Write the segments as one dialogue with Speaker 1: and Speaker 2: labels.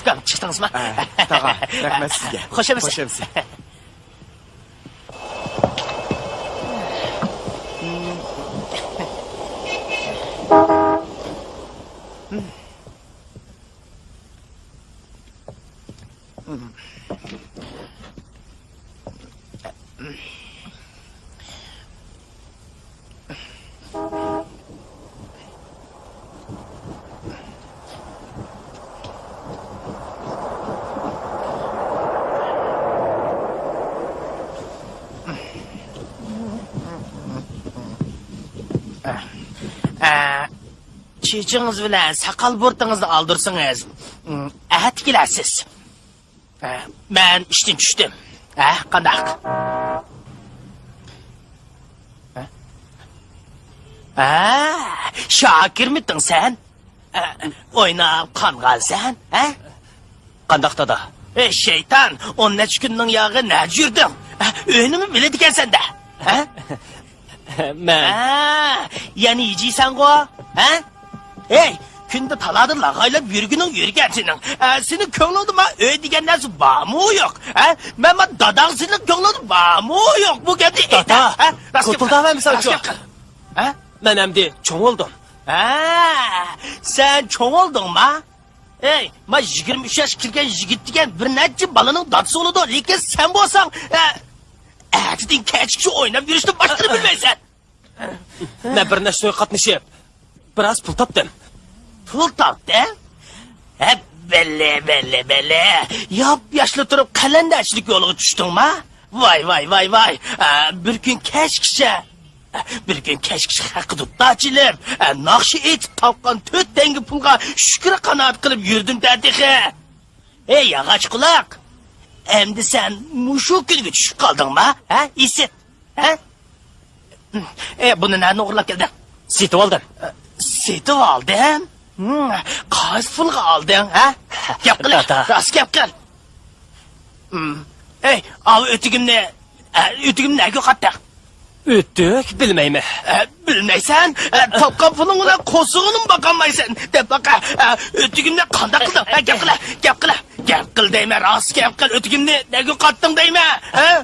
Speaker 1: Ukam chiqdingizmi?
Speaker 2: Tog'a, rahmat sizga.
Speaker 1: Xo'shamisiz?
Speaker 2: Xo'shamisiz.
Speaker 1: Chechingiz bilan saqal bo'rtingizni oldirsangiz, ahad kelasiz. Men ishdan tushdim. Qandaq? Shokirmidding sen? O'ynab qanqalsan, Qandaq dada? Shayton, 10 kunning yog'i naj yurding? O'ynimi biladigansan-da?
Speaker 3: Men
Speaker 1: Yani yiyeceksen-ku, Hey, kunda taladı lağaylab yürgünün yürgençinin. Senin köğlündü ma ödeyen neresi var mı yok? Ben dadağın senin köğlündü var mı yok? Bu geldi.
Speaker 3: Dada, kurtulda ben misal çok. Ben emdi çoğun oldum.
Speaker 1: Sen çoğun oldun ma? Hey, ma 23 yaş kirgen yigit degen bir nece balının datısı oldu. Lekin sen bu olsan, ertedin keçkişi oynab yürüyüştün başlarını bilmeysen.
Speaker 3: Ben bir neştoy katmışıp, biraz pul taptım.
Speaker 1: Pul taptın? Belli. Yap yaşlı durup kalendaçlık yolu düştün ma? Vay. Bir gün keçkişe hakkı tuttu açılım. Nakşı etip tapkan 4 dengi pulga şükür kanaat kılıp yürüdüm derdiği. Ey yağaç kulak. Emdi sen muşu günü düşüp kaldın mı? İsit. Bunu nereden uğurlap geldin?
Speaker 3: Sitip aldım.
Speaker 1: Sitip aldın? Kaç pulga aldın? Gap kıl. Rast gap kıl. Ey, av ötügüm ne kattık?
Speaker 3: Öttük bilmeymi.
Speaker 1: Bilmeysen, tapkan pulunla kosuğunun bakanmaysan. De baka, ötügümle kandak kıldın. Gap kıl deyme, rast gap kıl. Ötügümle ne gün kattın deyme.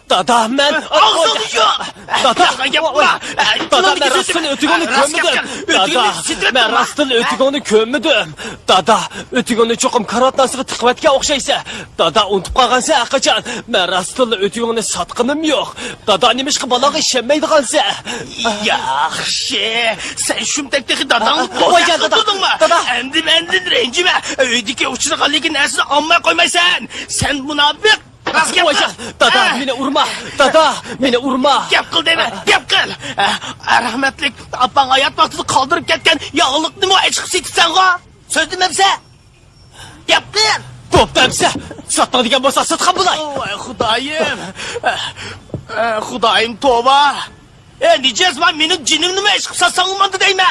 Speaker 3: Dada, ben...
Speaker 1: Ağzını yok.
Speaker 3: Dada, ben rastın ötügünü kömmüdüm. Dada, ben rastın ötügünü kömmüdüm. Dada, ötügünü çokum karatlasığı tıkvetke okşaysa. Dada, unutup kalgansa akacan. Ben rastın ötügünü satqınım yok. Dada, nemiş ki balağı işenmeydi kalsa.
Speaker 1: Yaxşı, sen şümtekteki dadanı bozak tutudun mu? Endin rencime. Öydeki uçuruk lekin nesini anmaya koymaysan. Sen münafık. Rast gap kıl.
Speaker 3: Dada, beni urma. Dada, beni urma.
Speaker 1: Gap kıl deme, gap kıl. Rahmetlik apan hayat vaktini kaldırıp ketken yağlıklı mı eşik sitsen o? Söz dememse. Gap kıl.
Speaker 3: Top demse, satma diken bolsa satkan bulay.
Speaker 1: Vay Xudayım. Xudayım tova. Diyeceğiz ben benim cinimni mi eşik satsan olmadı deyme.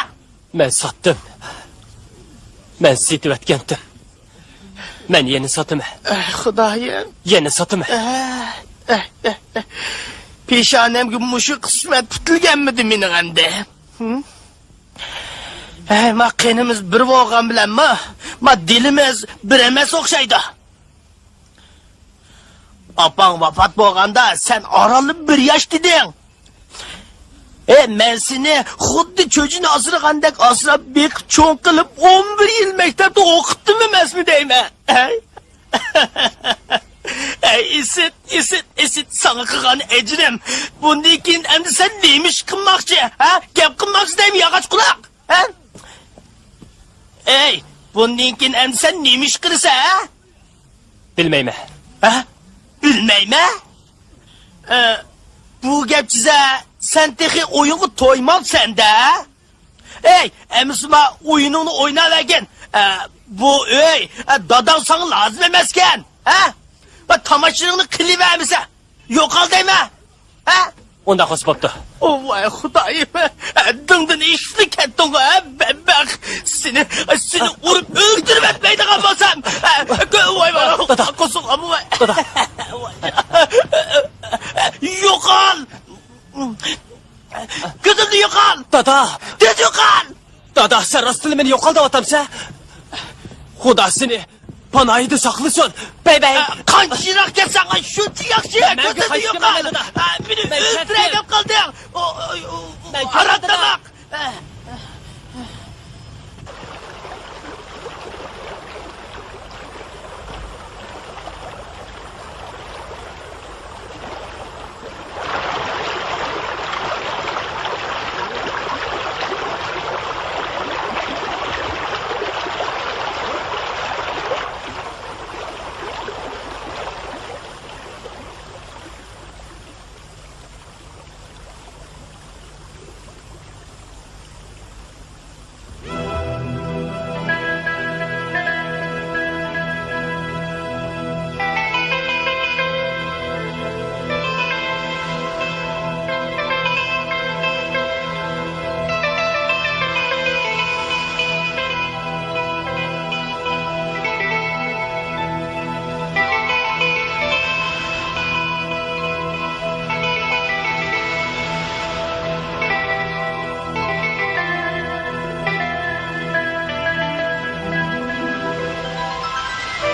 Speaker 3: Ben sattım. Ben sitip etkendim. Ben yeni satım.
Speaker 1: Xudayım.
Speaker 3: Yeni satım.
Speaker 1: Pişanem gibi muşu kısmet tutilgenmidi menin endi. Ma qenimiz bir bo'lgan bilan ma dilimiz bir emas o'xshaydi. Apang vafot bo'lganda sen oralib 1 yosh deding. Men seni xuddi cho'jini asragandek asrab bekib cho'ng qilib 11 yil maktabda o'qitdim emasmi deyman. Isit sana qilgan ejrim. Bundan keyin endi sen neymiş qilmoqchi? Gap qilmoqchi deymi yog'och quloq? Ey, bundan keyin endi sen neymiş qilsa,
Speaker 3: Bilmeyme.
Speaker 1: Bilmeyme? Bu gap size sen tehi oyunu toymaksan da. Ey, emisma oyununu oynaverken. Bu dadan sana lazım emasken. Bak tamaşırını kılıvermişse. Yok al deyme.
Speaker 3: Onda hoş boptu.
Speaker 1: Vay Xudayım. Dındın işlik ettin bebek. Seni vurup öldürüp etmeydi kalmasam. Vay
Speaker 3: Dada.
Speaker 1: Kusur ama vay.
Speaker 3: Dada.
Speaker 1: Yok al. Kızımı yok al.
Speaker 3: Dada.
Speaker 1: Yok al.
Speaker 3: Dada, sen rastını beni yok al da vatamsa. Huda seni Panoyida saqlasin. Bey bey.
Speaker 1: Qanchayroq kelsan, shuncha yaxshi.
Speaker 3: Menga
Speaker 1: Ko'zini
Speaker 3: hech kim
Speaker 1: yo'qol.
Speaker 3: demadi.
Speaker 1: Meni
Speaker 3: Men
Speaker 1: o'ldiray deb qolding.
Speaker 3: Men
Speaker 1: Harotamoq.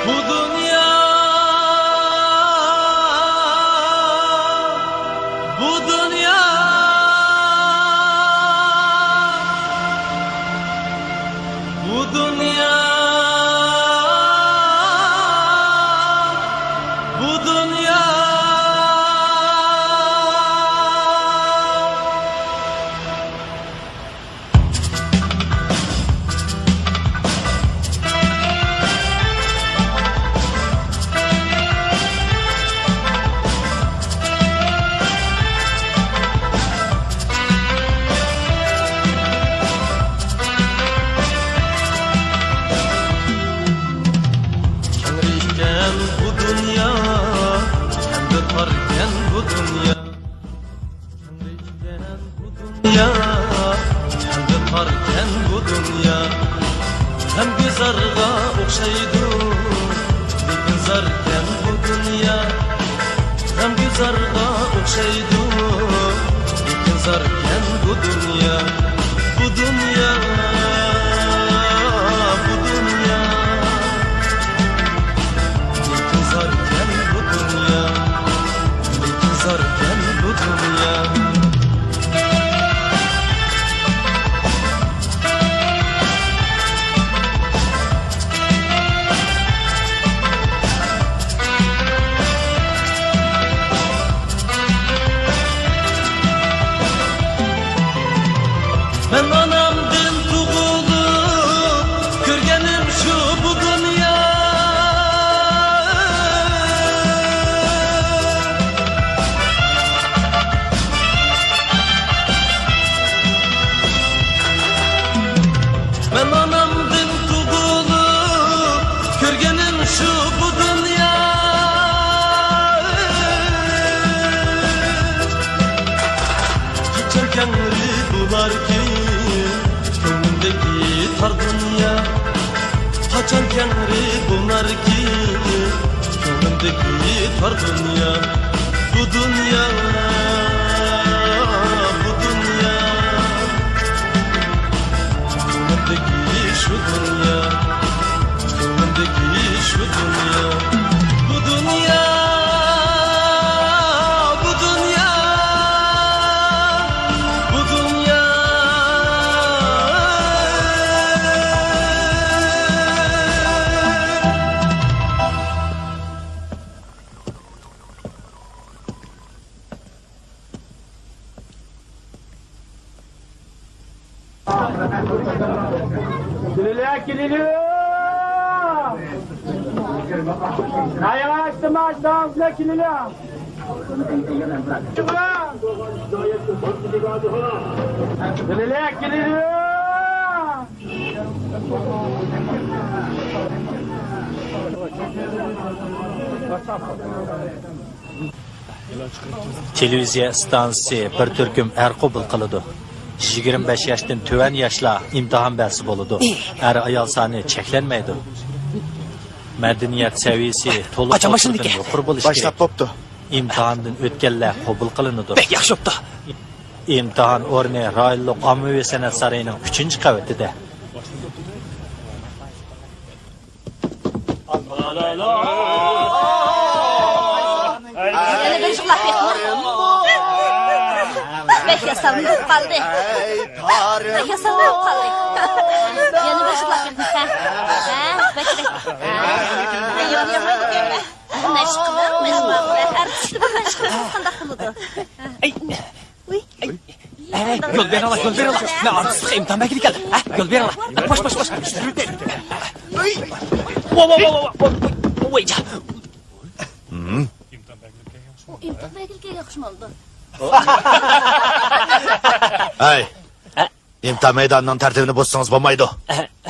Speaker 3: Bu dünya, bu dünya, bu dünya, bu dünya. Tanrıken bu dünya, hem de tarken bu dünya. Tanrıken bu dünya, hem de tarken bu dünya. Hem güzarga okşaydı, lekin zarken bu dünya. Hem güzarga okşaydı, lekin zarken bu dünya. Bu dünya, bu dünya. Lekin zarken bu dünya, lekin zarken bu dünya. Ben anamdan tuğulup görgenim şu bu dünya. Ben anamdan tuğulup görgenim şu bu dünya. Geçerken bular ki gönlümdeki tar dünya. Haçan kenri bunlar ki gönlümdeki tar dünya. Bu dünya, bu dünya. Gönlümdeki şu dünya, gönlümdeki şu dünya. Bu dünya, bu dünya. Bu dünya.
Speaker 4: Kililiyor, kililiyor. Ayağı açtım, açtım, ağzına kililiyor. Çıkma. Kililiyor, kililiyor.
Speaker 5: Televiziya stansiyasi bir turkum er qabul qiladi. 25 yoshdan tuvan yoshlar imtihon bersa bo'ladi. Er ayol soni cheklanmaydi. Madaniyat saviyasi to'liq yuqori bo'lishi
Speaker 2: Başlap
Speaker 5: kerak.
Speaker 2: boptu.
Speaker 5: İmtihandan o'tganlar qabul qilinadi.
Speaker 3: Bek yaxshi bo'pti.
Speaker 5: İmtihan o'rni Royillik ommaviy san'at saroyining 3-qavatida.
Speaker 6: Yana bir yıqlab ketmi? Bek yasalım bo'lib qoldi.
Speaker 2: Ey Tarık.
Speaker 6: Bek yasalım bo'lib qoldi. Yana bir yıqlab ketmi? Ha, bek. Yo'q, yo'q. Meşgul, meşgul. Her türlü bir meşgul qandaq bo'ladi.
Speaker 3: Yo'l ber ala, yo'l ber ala. Men artistga imtihon belgili keldi. Ha, yo'l ber ala. Bosh. Voy.
Speaker 6: İmtihon belgiligi yaxshi bo'ldi.
Speaker 1: Hey. İmtihan meydanının tertibini bozsanız bo'lmaydi.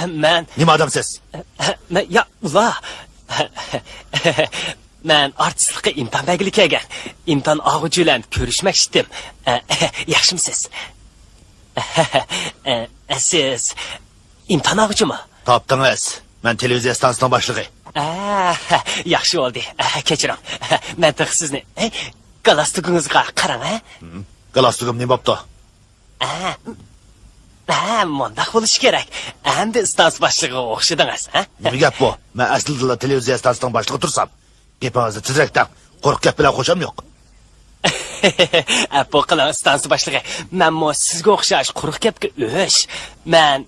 Speaker 3: Men
Speaker 1: Nima odamsiz?
Speaker 3: ya ular. Men artistlikka imtihon belgili kelgan. İmtihon og'uchi bilan ko'rishmak istedim. Yaxshimisiz? Siz imtihon og'uchimi?
Speaker 1: Topdingiz. Ben televiziya stansiyasining boshlig'i.
Speaker 3: Yaxshi bo'ldi. Kechiring. Men sizni galastugingizga qarang, ha?
Speaker 1: Galastugim nima bo'pti?
Speaker 3: Mundaq bo'lishi kerak. Endi stans boshlig'iga o'xshadingiz, ha?
Speaker 1: Nima gap bu? Men aslida televiziya stansiyasining boshlig'i tursam, gapingizni tezroqdan qo'rq gap bilan qo'sham yo'q.
Speaker 3: Bu qiling stans boshlig'i. Men mo sizga o'xshash quruq gapga o'sh. Men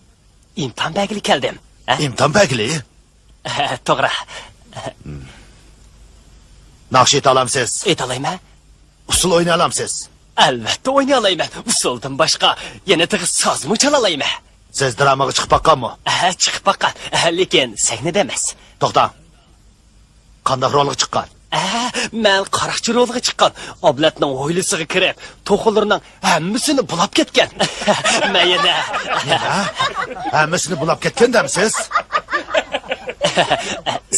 Speaker 3: imtihon belgili keldim.
Speaker 1: İmtihan belgili.
Speaker 3: To'g'ri.
Speaker 1: Naqsh eta olamsiz.
Speaker 3: Aytalayman?
Speaker 1: Usul o'ynay olamsiz.
Speaker 3: Albatta o'ynay olayman. Usuldan boshqa yana tig'iz sozmi chala olayman.
Speaker 1: Siz dramaga chiqib baqqanmi?
Speaker 3: Chiqib baqqan, lekin sahnada emas.
Speaker 1: To'xta. Qanday rolga chiqqan?
Speaker 3: Men qaraqchi rolga chiqqan. Oblatning o'ylisiga kirib, to'qillarning hammasini bulab ketgan. Men yana
Speaker 1: Hammasini bulab ketgandamsiz?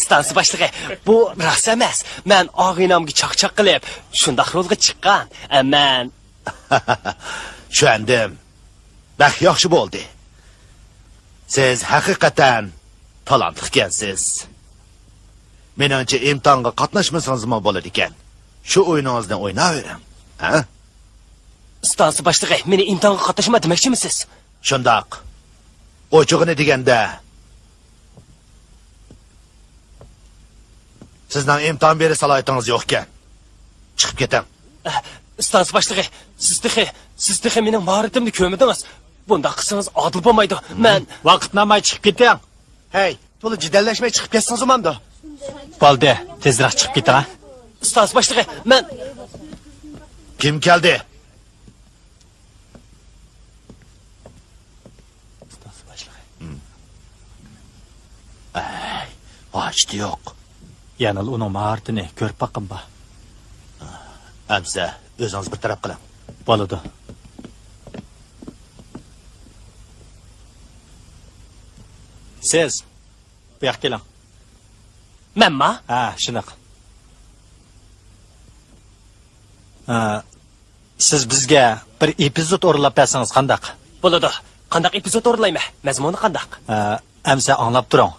Speaker 3: stans boshlig'i, bu rost emas. Men og'inamga chaqchaq qilib, shundaq rolga chiqqan. Men
Speaker 1: Tushundim. Bak yaxshi bo'ldi. Siz haqiqatan talantli ekansiz. Menimcha imtihonga qatnashmasangiz ham bo'lar ekan. Shu o'yiningizni o'ynayvering. Ha?
Speaker 3: stans boshlig'i, meni imtihonga qatnashma demoqchimisiz?
Speaker 1: Shundoq. O'chig'ini deganda sizning imtihon berish salohiyatingiz yo'q ekan. Chiqib keting.
Speaker 3: Stans boshlig'i, siz texi mening mahoratimni ko'midingiz. Bunda qilsangiz odil bo'lmaydi. Men
Speaker 5: Vaqtnamay chiqib keting.
Speaker 2: Hey, to'la jidallashmay chiqib ketsangiz umamda.
Speaker 5: Bo'ldi, tezroq chiqib keting, ha?
Speaker 3: stans boshlig'i, men
Speaker 1: Kim keldi? Ochdi yo'q.
Speaker 5: Yana uning mahoratini ko'rib boqim ba.
Speaker 1: Amsa, o'zingiz bir taraf qiling.
Speaker 5: Bo'ladi. Siz bu yoqqa keling.
Speaker 3: menma?
Speaker 5: Ha, shunaqa. Siz bizga bir epizod o'rlab bersangiz qandaq?
Speaker 3: Bo'ladi. Qandaq epizod o'rlayman? Mazmuni qandaq?
Speaker 5: Amsa anglab turing.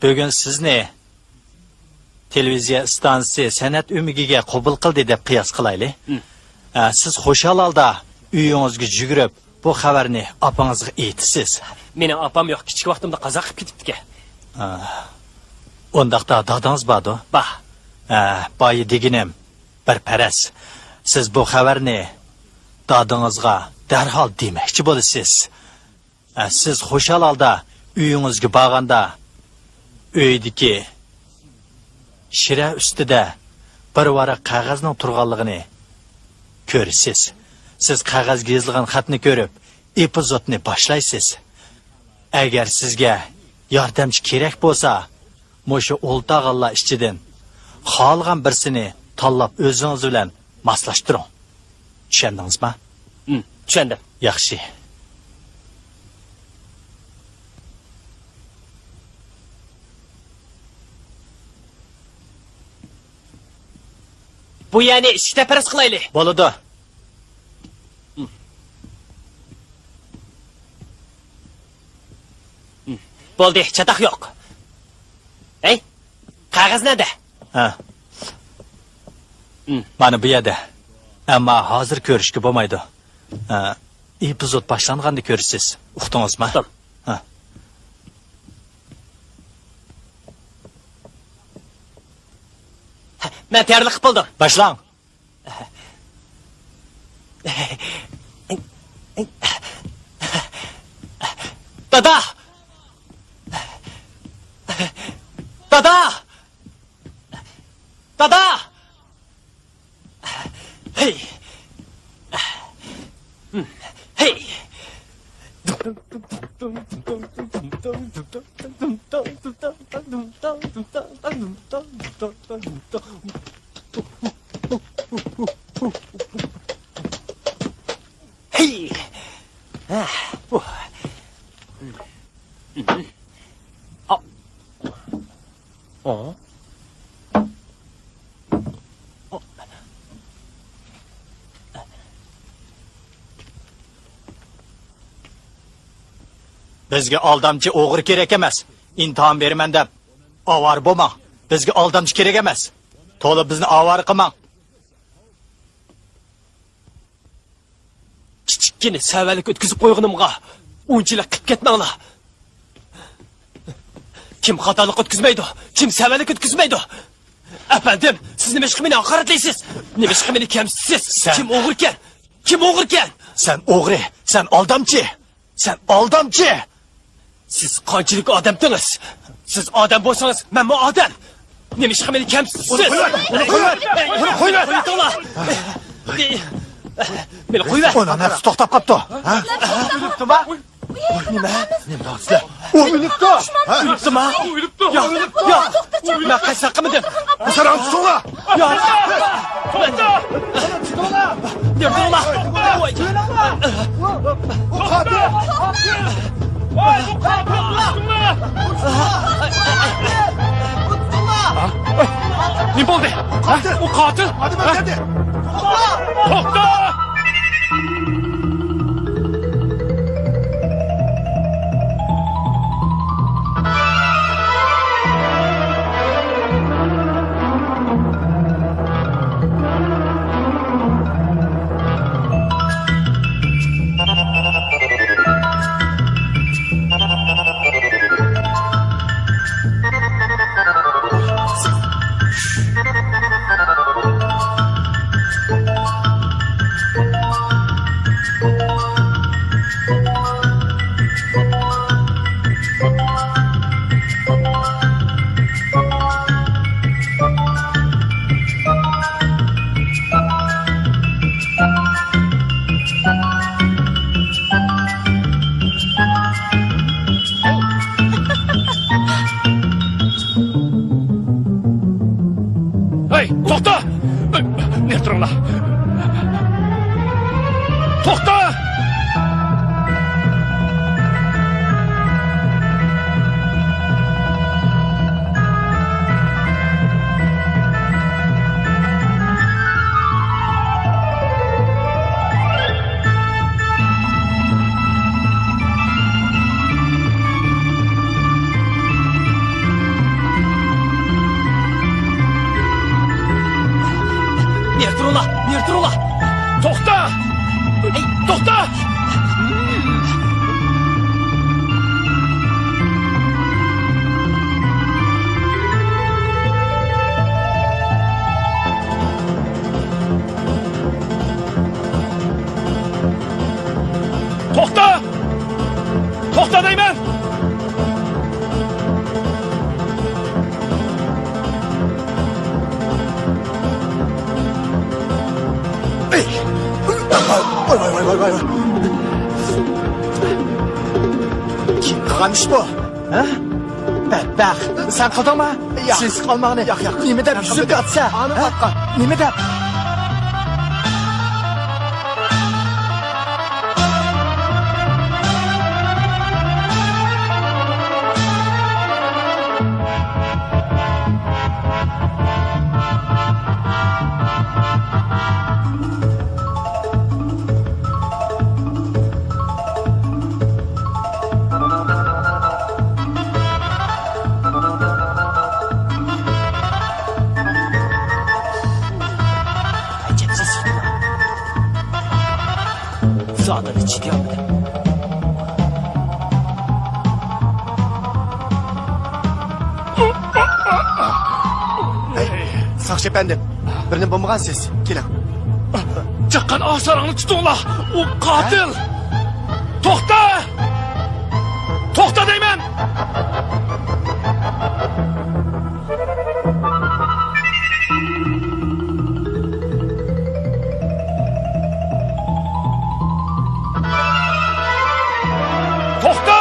Speaker 5: Bugun sizni televiziya stansiyasi san'at umigiga qabul qildi deb qiyos qilaylik. Siz xo'shal holda uyingizga yugurib, bu xabarni opangizga aytasiz.
Speaker 3: Mening opam yo'q, kichik vaqtimda qazo qilib ketibdi.
Speaker 5: Undaqda dadangiz bordi?
Speaker 3: Bah,
Speaker 5: Boyi deginim bir paras. Siz bu xabarni dadangizga darhol demoqchi bo'lasiz. Siz xo'shal holda uyingizga borganda uydagi shira ustida bir varaq qog'ozning turganligini ko'rasiz. Siz qog'ozga yozilgan xatni ko'rib, epizodni boshlaysiz. Agar sizga yordamchi kerak bo'lsa, mushu o'ltag'allar ichidan xohlagan birsini tanlab o'zingiz bilan moslashtiring. Tushundingizmi?
Speaker 3: tushundim.
Speaker 5: Yaxshi.
Speaker 3: Bu ya'ni ishda paras qilaylik.
Speaker 5: Bo'ladi.
Speaker 3: Bo'ldi, chataq yo'q. Ey, qog'oz nada?
Speaker 5: Ha. Mana bu yerda. Ammo hozir ko'rishga bo'lmaydi. Epizod boshlanganda ko'rasiz. Uqdingizmi?
Speaker 3: Tamam.
Speaker 5: Ha.
Speaker 3: Ben terlik buldum.
Speaker 5: Başlang.
Speaker 3: Dada! Dada! Dada! Hey! Hey! Hey! Oh.
Speaker 5: Bizga aldamchi o'g'ri kerak emas. İmtihon beraman deb avar bo'lma. Bizga aldamchi kerak emas. To'la bizni avar qilmang.
Speaker 3: Kichikkina savalik o'tkazib qo'yganimga unchilik qilib ketmanglar. Kim xatolik o'tkazmaydi? Kim savalik o'tkazmaydi? Efendim, siz nima ishqa meni haqoratlaysiz? Nima ishqa meni kamsitasiz? Kim o'g'rikan? Kim o'g'rikan?
Speaker 5: Sen o'g'ri, sen aldamchi. Sen aldamchi.
Speaker 3: Siz qanchalik odamdingiz? Siz odam bo'lsangiz, men bu odam. Nima ishqa meni kamsitasiz? Uni qo'yver. Meni qo'yver.
Speaker 5: Ona nafs to'xtab qopti. Ha?
Speaker 2: O'libdimi?
Speaker 5: Nima sizlar?
Speaker 2: O'libdi.
Speaker 3: O'libdimi? O'libdi. Yo'q. Men qaysi qilmadim?
Speaker 2: Saram tutula.
Speaker 3: Yo'q. To'xta. Ne oldu?
Speaker 2: Katil.
Speaker 3: O katil.
Speaker 2: Hadi hadi.
Speaker 3: Toxta! Hey, toxta! Ne durumda? Toxta! Nirturulla! Toxta! Hey, toxta! Toxta! Toxta deyman!
Speaker 2: Vay. Kim qilgan ish bu? Ha? Badbaxt. Sen qildingmi? Siz qolmag'ini. Yo'q. Nima deb yuzib yotsa? Ani qatqan. Nima deb?
Speaker 3: Zaten hiç diyemedim.
Speaker 2: Sakşı efendim. birini bo'lmagan siz. Keling.
Speaker 3: Çıkan asarını tutunlar. O katil. Tokta. Tokta deymen. Tokta.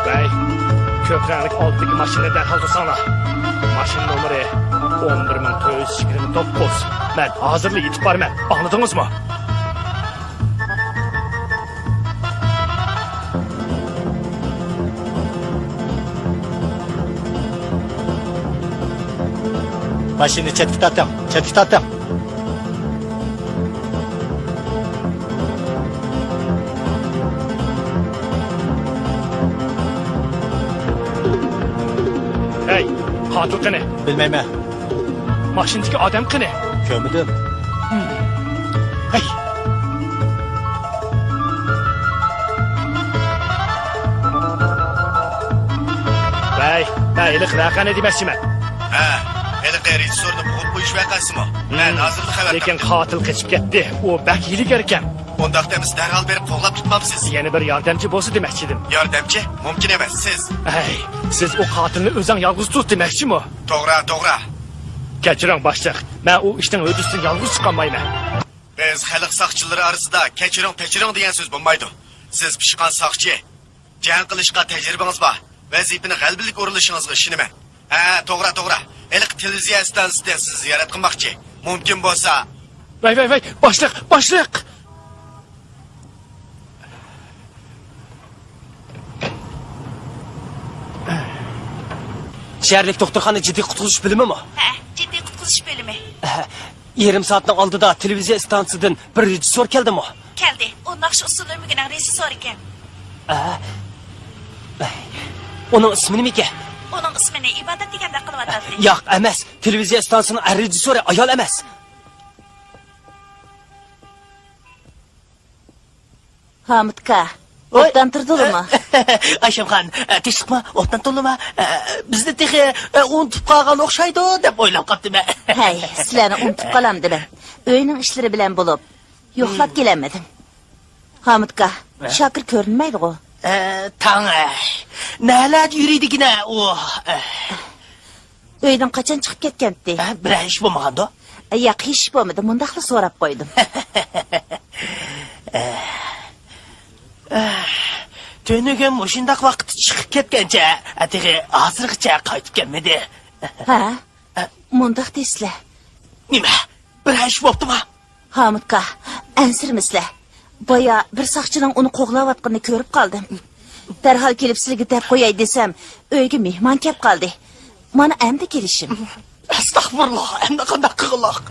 Speaker 3: Bey, köprülük alttaki maşını derhal tutsana. Maşın numara 11.429. Ben hazırlı yetip var ben. Anladınız mı?
Speaker 5: Mashina chetga torting, chetga torting.
Speaker 3: Hey, katil qani?
Speaker 5: Bilmayman.
Speaker 3: Maşındaki adam qani?
Speaker 5: Ko'rmadim.
Speaker 3: Hey. Bey, ilik raqani demoqchiman.
Speaker 2: Ha, endi rejissorni bo'g'ib qo'yish vaqasimi? Men hozirda xabar
Speaker 3: Lekin qatil qochib ketdi. U bak yilik ekan.
Speaker 2: Ondaqda biz darhol berib qo'g'lab tutmabsiz.
Speaker 3: Yana bir yordamchi bo'lsa demoqchi edim.
Speaker 2: Yordamchi mumkin emas, siz.
Speaker 3: Hey, siz o qatilni o'zing yolg'iz tut demoqchimi?
Speaker 2: To'g'ri.
Speaker 3: Kechiring boshliq. Men u ishdan o'disdan yolg'iz chiqolmayman.
Speaker 2: Biz xalq soqchilari orasida kechiring degan so'z bo'lmaydi. Siz pishqan soqchi. Jang qilishga tajribangiz bor. Vazifani g'albilik o'rinlashingizga ishonaman. Ha, to'g'ri. Eliq televiziya stansiyasidan sizni ziyorat qilmoqchi. Mumkin bo'lsa,
Speaker 3: Vay, boshliq. Şehirlik doktorxona ciddi qutuluş bilimi mi?
Speaker 6: Ha, ciddi qutqazish bo'limi.
Speaker 3: Yarım saatin oldida televiziya stansiyadan bir rejissor keldi mi?
Speaker 6: Keldi. O naqsh usul o'rnigan rejissor ekan.
Speaker 3: Onun ismi nima ekan?
Speaker 6: Uning ismini ibodat deganda qilyapti.
Speaker 3: Yo'q, emas. Televiziya stansiyasining rejissori ayol emas.
Speaker 6: Hamidka, o'tdan turdingmi?
Speaker 1: Aşımxan, teshikmi? O'tdan to'lima. Bizni texi unutib qolgan o'xshaydi deb o'ylab qoldim.
Speaker 6: Hey, sizlarni unutib qolamdi men. Uyning ishlari bilan bo'lib, yo'qlab kelamadim. Hamidka, Shokir ko'rinmaydi-ku.
Speaker 1: Tang. Nalar yuriydigina u.
Speaker 6: Uydan qachon chiqib ketgandi?
Speaker 1: Bir ish bo'lmagandi.
Speaker 6: Yo'q, hech bo'lmadi. Mundaqli so'rab qo'ydim.
Speaker 1: Tönügün mushundaq vaqt chiqib ketgancha, atigi hozirgacha qaytib kelmadi.
Speaker 6: Ha? Mundaq deysizlar.
Speaker 1: Nima? Bir ish bo'ptimi?
Speaker 6: Hamidka, ansirmisizlar. Boya bir soqchining uni qo'g'layotganini ko'rib qoldim. Darhol kelib sizga deb qo'yay desam, uyga mehmon kelib qoldi. Mana endi kelishim.
Speaker 1: Astag'firulloh, endi qanday qilaq?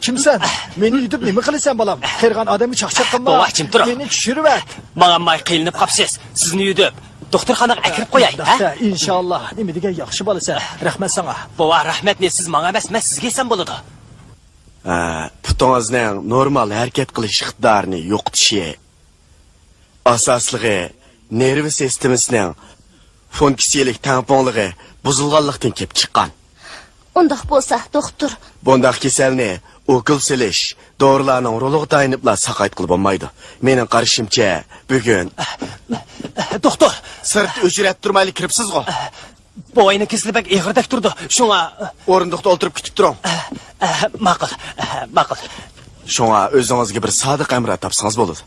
Speaker 2: Kimsan? Meni yutib nima qilasan bolam? Qirg'an odamni chaqchaq qilma.
Speaker 3: Bobachim, tur.
Speaker 2: Meni tushirib at.
Speaker 3: Manga may qilinib qopsiz. Sizni yudib doktorxonaga akirib qo'yay, ha?
Speaker 2: Inshaalloh. Nima degan yaxshi bo'lasan. Rahmat sana.
Speaker 3: Bova, rahmat ne siz manga emas, men sizga esa bo'ladi.
Speaker 7: Putingizning normal harakat qilish iqtidorini yo'qotishi asosligi nerv sistemasining funksiyalik tamponligi buzilganlikdan kelib chiqqan.
Speaker 6: Undaq bo'lsa, doktor,
Speaker 7: Bundaq kasalni o'kil silish, dorilarning roliga tayinibla saqayt qilib bo'lmaydi. Mening qarashimcha, bugun
Speaker 3: Doktor,
Speaker 7: sirt o'chirib turmaylik kiribsiz-ku.
Speaker 3: boyni kesilibak eg'irdak turdi. Shunga
Speaker 7: O'rindiqda o'tirib kutib turing.
Speaker 3: ma'qul.
Speaker 7: Shunga o'zingizga bir sodiq amra topsangiz bo'ladi.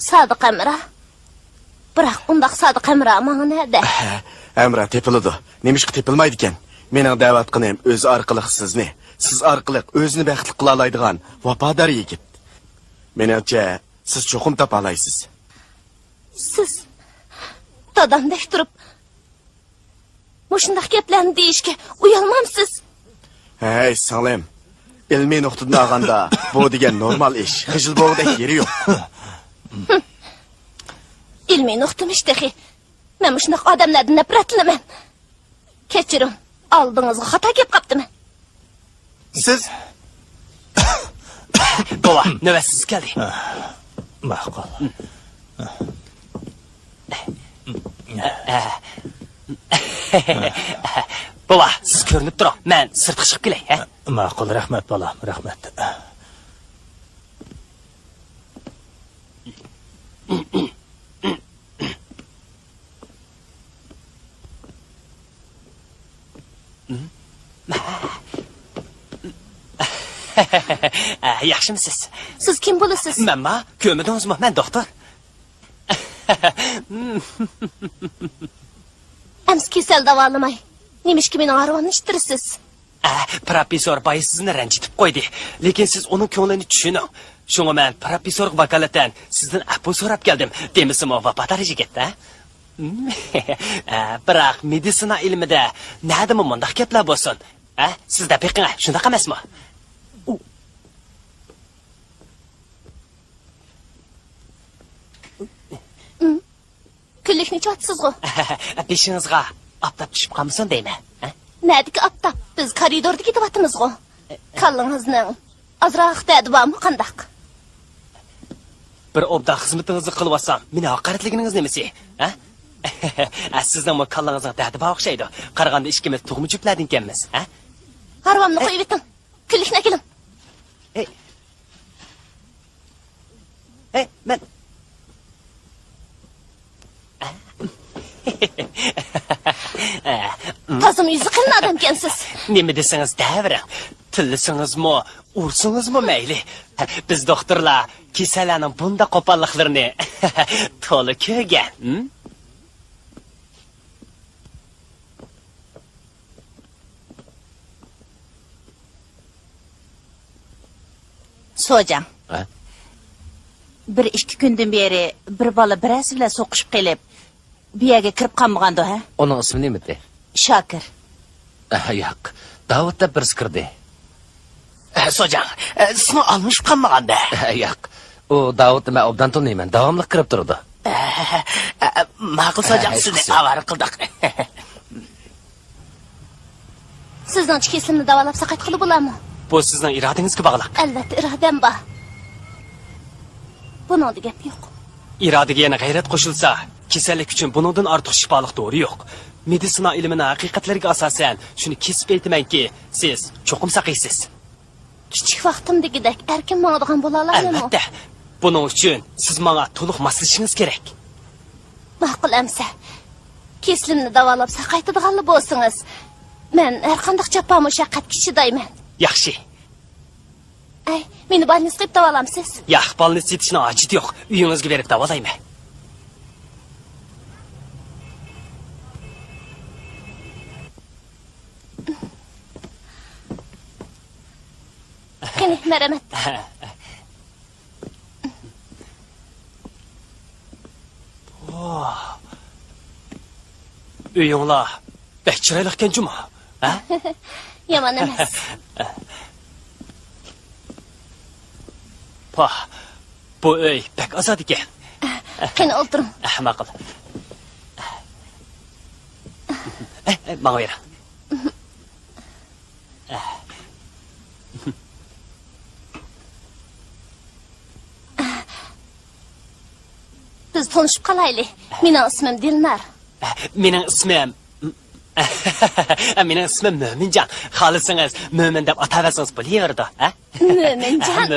Speaker 6: sodiq amra. Biroq undaq sodiq amra menga nada?
Speaker 7: Amra tepiladi. Nemishqa tepilmaydi ekan? Mening da'vatqinim o'zi orqali sizni, siz orqali o'zini baxtli qila oladigan vafodor yigit. Meningcha, siz cho'qim topa olasiz.
Speaker 6: Siz dadamdek turib mushundaq gaplarni deyishga uyalmamsiz.
Speaker 7: Hey, singlim. Ilmiy nuqtadan olganda bu degan normal ish. Xijil bo'g'dek yeri yo'q.
Speaker 6: Ilmiy nuqtam ishtahi. Men mushundaq odamlardan nafratlaman. Kechiring, oldingizga xato kelib qaptiman.
Speaker 7: Siz
Speaker 3: Baba, navbatsiz keldi.
Speaker 5: Ma'qul.
Speaker 3: Baba, siz ko'rinib turing. Men sirtqa chiqib kelay, ha?
Speaker 5: Ma'qul, rahmat bolam, rahmat.
Speaker 3: Yaxshimisiz?
Speaker 6: Siz kim bo'lasiz?
Speaker 3: Menma, ko'midingizmi? Men doktor.
Speaker 6: Ams kasal davolamay. Nimishki meni arvonni ishtirsiz?
Speaker 3: Professor Bay sizni ranjitib qo'ydi. Lekin siz uning ko'nglini tushuning. Shunga men professor vakolatan sizdan afv so'rab keldim. Demisimi vafodor yigitda? Biroq meditsina ilmida nima mundaq gaplar bo'lsin? Sizda beqinga, shunday emasmi?
Speaker 6: Kunlikni chotsizg'u.
Speaker 3: Beshingizga aptab tushib qolmasin deyman.
Speaker 6: Nadiki aptab? Biz koridorda ketyapmizg'u. Kallingizning azroq tadbami qandaq?
Speaker 3: Bir obda xizmatingizni qilib olsam, meni haqoratligingiz nimasi? Sizning kallangizga tadba o'xshaydi. Qaraganda ikkimiz tug'ma jupladik ekanmiz, ha?
Speaker 6: Harvamni qo'yib eting. Kunlikni keling.
Speaker 3: Men
Speaker 6: Tazım yüzü qilin odam ekansiz.
Speaker 3: nima desangiz davring. Tillisingizmi, ursingizmi mayli. Biz doktorlar kasallarning bunda qo'polliqlarini to'la ko'rgan.
Speaker 6: So'jam. Bir ikki kundan beri bir bola birasi bilan so'qishib qelib, bu yerga kirib qolmagandi, ha?
Speaker 8: Onun ismi nimadi?
Speaker 6: Shokir.
Speaker 8: Yo'q. Davudda bir kirdi.
Speaker 1: So'jang, sizni almış qolmaganda.
Speaker 8: Yo'q. U Davudni men obdan taniyman. Davomli kirib turdi.
Speaker 1: Ma'qul So'jang, sizni avar qildik.
Speaker 6: Sizning kesimni davolab saqat qilib bo'ladimi?
Speaker 3: Bu sizning irodangizga bog'liq.
Speaker 6: Albatta, irodam bor. Buni gap yo'q.
Speaker 3: Irodaga yana g'ayrat qo'shilsa, kasallik uchun buningdan ortiq shifoliq dori yo'q. Meditsina ilmining haqiqatlariga asosan shuni kesib aytamanki, siz cho'qim saqaysiz.
Speaker 6: Kichik vaqtimdagidek erkin mangadigan bo'la olammi?
Speaker 3: Albatta. Buning uchun siz menga to'liq moslashishingiz kerak.
Speaker 6: Ma'qul amsa. Keslimni davolab saqaytadiganlar bo'lsangiz, men har qanday jafo mushaqqatga chidayman.
Speaker 3: Yaxshi.
Speaker 6: Ay, meni balnis qilib davolamsiz?
Speaker 3: Yo'q, balnis yetishning hojati yo'q. Uyingizga berib davolayman.
Speaker 6: Qani, marhamat.
Speaker 3: Uyinglar bek chiroyli ekan juma. Ha?
Speaker 6: Yomon emas.
Speaker 3: Bu uy bek ozod ekan.
Speaker 6: Qani o'tiring.
Speaker 3: Ma'qul. Menga ber.
Speaker 6: Biz tanışıp qalaylik. Mening ismim Dilnar.
Speaker 3: Mening ismim Mening ismim Mo'minjon. Xohlasangiz Mo'min deb ataversangiz bo'laveradi, ha?
Speaker 6: Mo'minjon.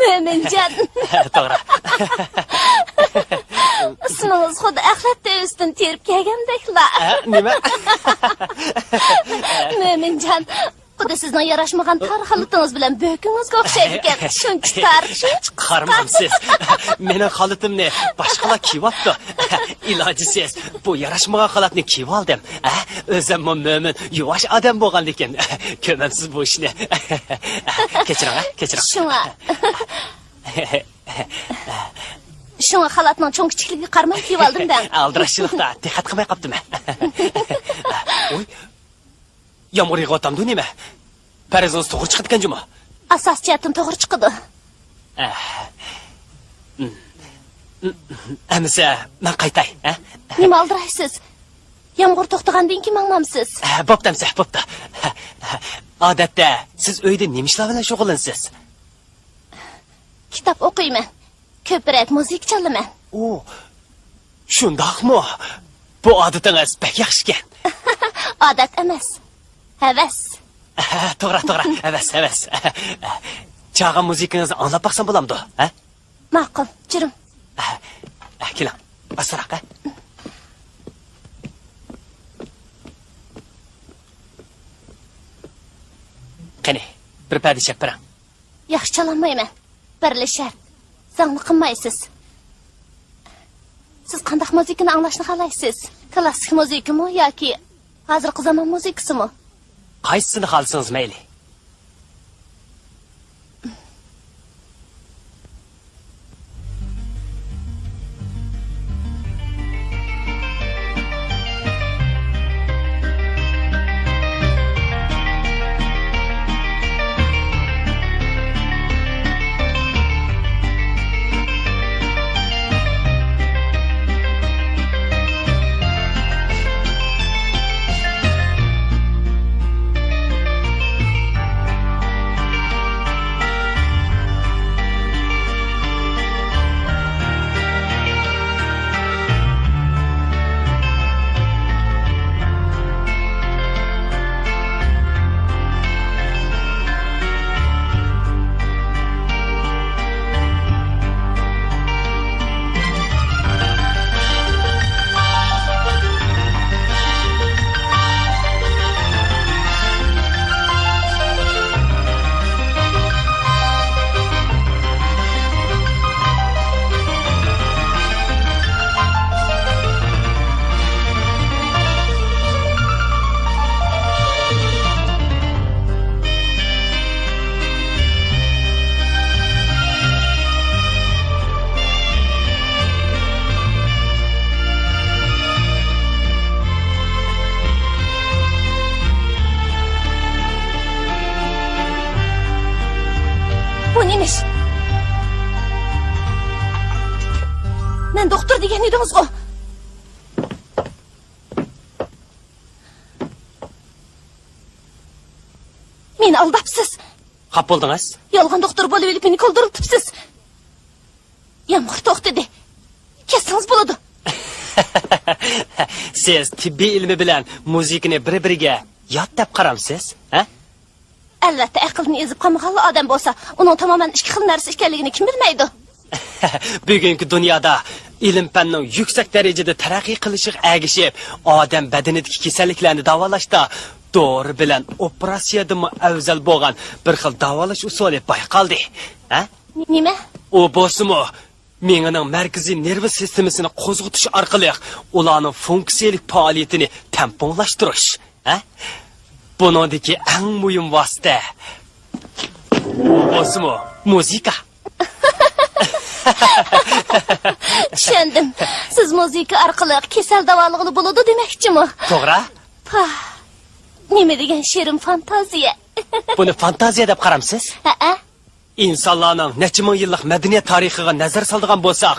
Speaker 6: Mo'minjon.
Speaker 3: To'g'ri.
Speaker 6: Ismingiz xuddi axlat devisidan terib kelgandeklar.
Speaker 3: Nima?
Speaker 6: Mo'minjon, Haqida sizning yarashmagan tarixligingiz bilan bo'kingizga o'xshaydi ekan. Shuncha tarix, shuncha
Speaker 3: Qarmamsiz. Mening xalatimni boshqalar kiyyapti. Ilojisiz bu yarashmagan xalatni kiyib oldim. O'zim mo'min, yuvosh odam bo'lgan ekan. Ko'mamsiz bu ishni. Kechiring.
Speaker 6: Shunga xalatning cho'ng kichikligiga qaramay kiyib oldim-da.
Speaker 3: Aldirashchilikda diqqat qilmay qopdimi? Oy. Yomg'ir yog'atamdi nima? Parizimiz to'g'ri chiqib ketgan-jumi?
Speaker 6: Asos jihatdan to'g'ri chiqdi.
Speaker 3: Amisa, men qaytay,
Speaker 6: Nima aldiraysiz? Yomg'ir to'xtagandan keyin mangmamsiz.
Speaker 3: Bo'pti. Odatda siz uyda nima ishlar bilan shug'ullanasiz?
Speaker 6: Kitob o'qiyman. Ko'proq musiqa chalaman.
Speaker 3: Shundoqmi? Bu odatingiz pek yaxshi ekan.
Speaker 6: Odat emas. Havas.
Speaker 3: To'g'ri, havas. Chag'an musiqangizni anglab baqsam bo'lamdi,
Speaker 6: Ma'qul, jirim.
Speaker 3: Keling, asroq, Qani, bir parda chappiring.
Speaker 6: Yaxshi chalolmayman. Birli shart. Zangni qilmaysiz. Siz qanday musiqani anglashni xohlaysiz? Klassik musiqami yoki hozirgi zamon musiqasimi?
Speaker 3: Qaysini xohlasangiz mayli. Men doktor degan edingiz-ku. Meni aldapsiz. Xap bo'ldingiz?
Speaker 6: Yolg'on doktor bo'lib elib meni kuldiribsiz. Yomg'ir to'xtadi. Kessangiz bo'ladi.
Speaker 3: Siz tibbiy ilmi bilan musiqani bir-biriga yot deb qaramsiz,
Speaker 6: Albatta, aqlni ezib qolmagan odam bo'lsa, uning tamoman ikki xil narsa ekanligini kim bilmaydi?
Speaker 3: Bugungi dunyoda ilm fanning yuksak darajada taraqqiy qilishi agishib, odam badanidagi kasalliklarni davolashda dori bilan operatsiyadan afzal bo'lgan bir xil davolash usuli bayqaldi.
Speaker 6: Nima?
Speaker 3: U bo'lsa-mu, miyaning markaziy nerv sistemasini qo'zg'atish orqali ularning funksiyalik faoliyatini tamponlashtirish, buningdagi eng muhim vosita u bo'lsa-mu, musiqa.
Speaker 6: Tushundim. Siz musiqa orqali kasal davolig'ini bo'ladi demoqchimi?
Speaker 3: To'g'ri?
Speaker 6: Nima degan shirin fantaziya?
Speaker 3: Buni fantaziya deb qaramsiz? insonlarning necha ming yillik madaniyat tarixiga nazar soladigan bo'lsak,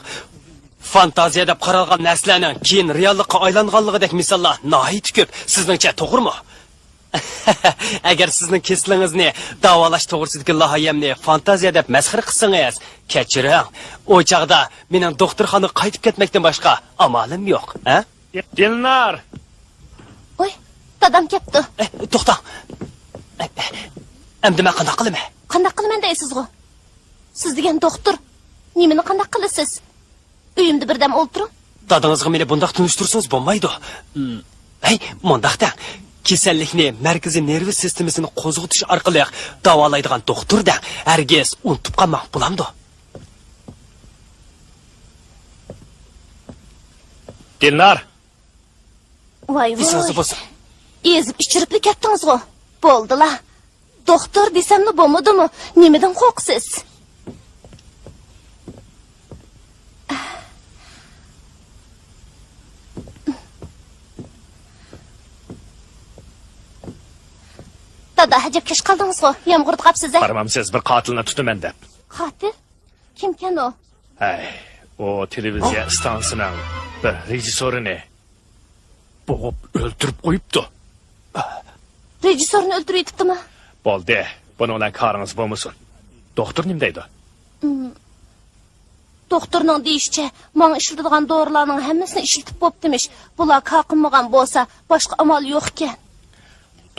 Speaker 3: fantaziya deb qaralgan narsalarning keyin reallikqa aylanganligidek misollar nihoyat ko'p. Sizningcha to'g'rimi? Agar sizning keslingizni davolash to'g'risidagi loyihamni fantaziya deb masxara qilsangiz, kechiring. O chaqda mening doktorxonaga qaytib ketmakdan boshqa amalim yo'q,
Speaker 4: Dinlar.
Speaker 6: Voy, dadam kelibdi.
Speaker 3: To'xtang. Endi men qanday qilaman?
Speaker 6: Qanday qilaman deysiz-ku? Siz degan doktor, nimani qanday qilasiz? Uyimda birdam o'ltiring.
Speaker 3: Dadangizga meni bundoq tunishtirsangiz bo'lmaydi. Hey, mundaqda kasallikni markaziy nerv sistemasini qo'zg'atish orqali davolaydigan doktorda hargiz unutib qolmoq bo'lamdi.
Speaker 9: Dilnar,
Speaker 6: Voy
Speaker 3: Esingiz
Speaker 6: voy.
Speaker 3: bo'lsin.
Speaker 6: Ezib ichiribli ketdingiz-ku. Bo'ldilar. Doktor desammi bo'lmadimi? Nimadan qo'rqsiz? Dada, hajab kesh qaldingiz-ku. Yomg'irda qapsiz.
Speaker 9: qaramamsiz bir qotilni tutaman deb.
Speaker 6: Qotil? Kimkan o?
Speaker 9: Ay, o televiziya stansiyasining bir rejissorini bo'g'ib o'ldirib qo'yibdi.
Speaker 6: Rejissorni o'ldirib yetibdimi?
Speaker 9: Bo'ldi, buni bilan qaringiz bo'lmasin. Doktor nima deydi?
Speaker 6: Doktorning deyishicha, menga ishlatadigan dorilarning hammasini ishlatib bo'ptimish. Bular qaqinmagan bo'lsa, boshqa amal yo'q ekan.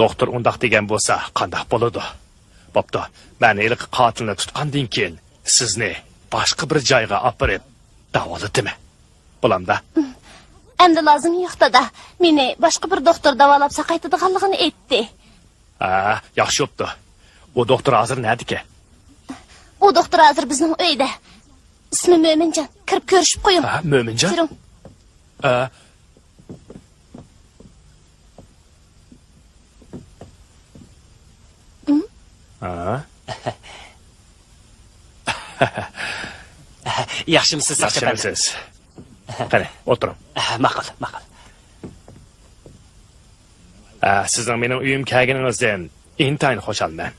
Speaker 9: Doktor undaq degan bo'lsa, qanday bo'ladi? Bo'pti, men ilk qotilni tutgandan keyin sizni boshqa bir joyga olib davoladimi? Bo'lamda.
Speaker 6: Endi lozim yo'q dada. Meni boshqa bir doktor davolab saqaytadiganligini aytdi.
Speaker 9: Ha, yaxshi bo'pti. U doktor hozir nerdiki?
Speaker 6: U doktor hozir bizning uyda. İsmi Mo'minjon. Kirib ko'rishib qo'ying.
Speaker 9: Ha, Mo'minjon?
Speaker 6: Kiring.
Speaker 9: Ha?
Speaker 3: Yaxshimisiz,
Speaker 9: Yaxshimisiz? Qani, o'tiring.
Speaker 3: Ma'qul, ma'qul.
Speaker 9: Sizning mening uyim kelganingizdan intayin xushalman.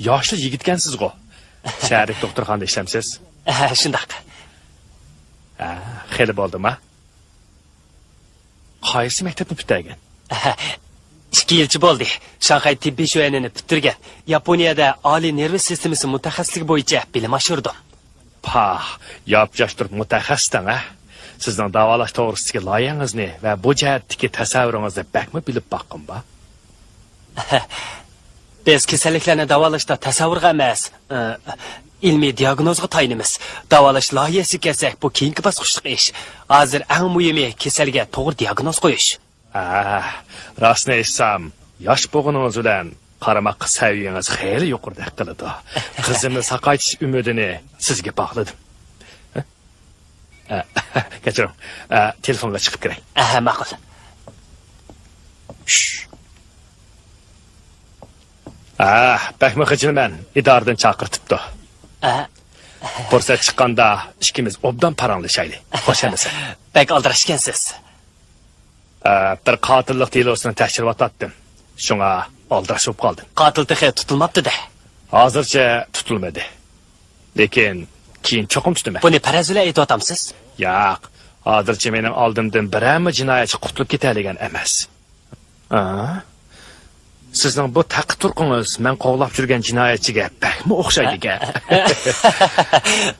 Speaker 9: Yoshli yigitkansiz-ku. Shahardagi doktorxonada ishlamsiz?
Speaker 3: Shundaq.
Speaker 9: Xeyli bo'ldimi? Qaysi maktabni bitirgan?
Speaker 3: 2 yilchi bo'ldi. Shanxay tibbiy shu'unini bitirgan. Yaponiyada oliy nerv sistemasi mutaxassisligi bo'yicha bilim oshirdim.
Speaker 9: Pah, yapjashtirib mutaxassisdan, ha? Sizning davolash to'g'risidagi loyihangizni va bu jihatdagi tasavvuringizni bakmi bilib boqqinba?
Speaker 3: Biz kasalliklarni davolashda tasavvurga emas, ilmiy diagnozga tayinimiz. Davolash loyihasi kelsak, bu keyingi bosqichlik ish. Hozir eng muhimi kasalga to'g'ri diagnoz qo'yish.
Speaker 9: Rostni aytsam, yosh bo'lganingiz bilan qaramoqqa saviyangiz xeyli yuqoridek qiladi. Qizimni saqaytish umidini sizga bog'ladim. Kechiring, telefonga chiqib kiray.
Speaker 3: Ma'qul.
Speaker 9: Bakmi xijilman, idoradan chaqirtibdi. Fursat chiqqanda ikkimiz obdan paranglashaylik. Xo'shamisiz?
Speaker 3: Bak aldirashgansiz.
Speaker 9: Bir qotillik delosini tekshirib o'tdim. Shunga oldirashib qoldim.
Speaker 3: Qotil texi tutilmabdi-da.
Speaker 9: Hozircha tutilmadi. Lekin keyin cho'qim tutaman.
Speaker 3: Buni parazila aytyotamsiz?
Speaker 9: Yo'q, hozircha mening oldimdan birami jinoyatchi qutulib ketadigan emas. Sizning bu taqi turqingiz men qo'g'lab yurgan jinoyatchiga bakmi o'xshaydi-ga.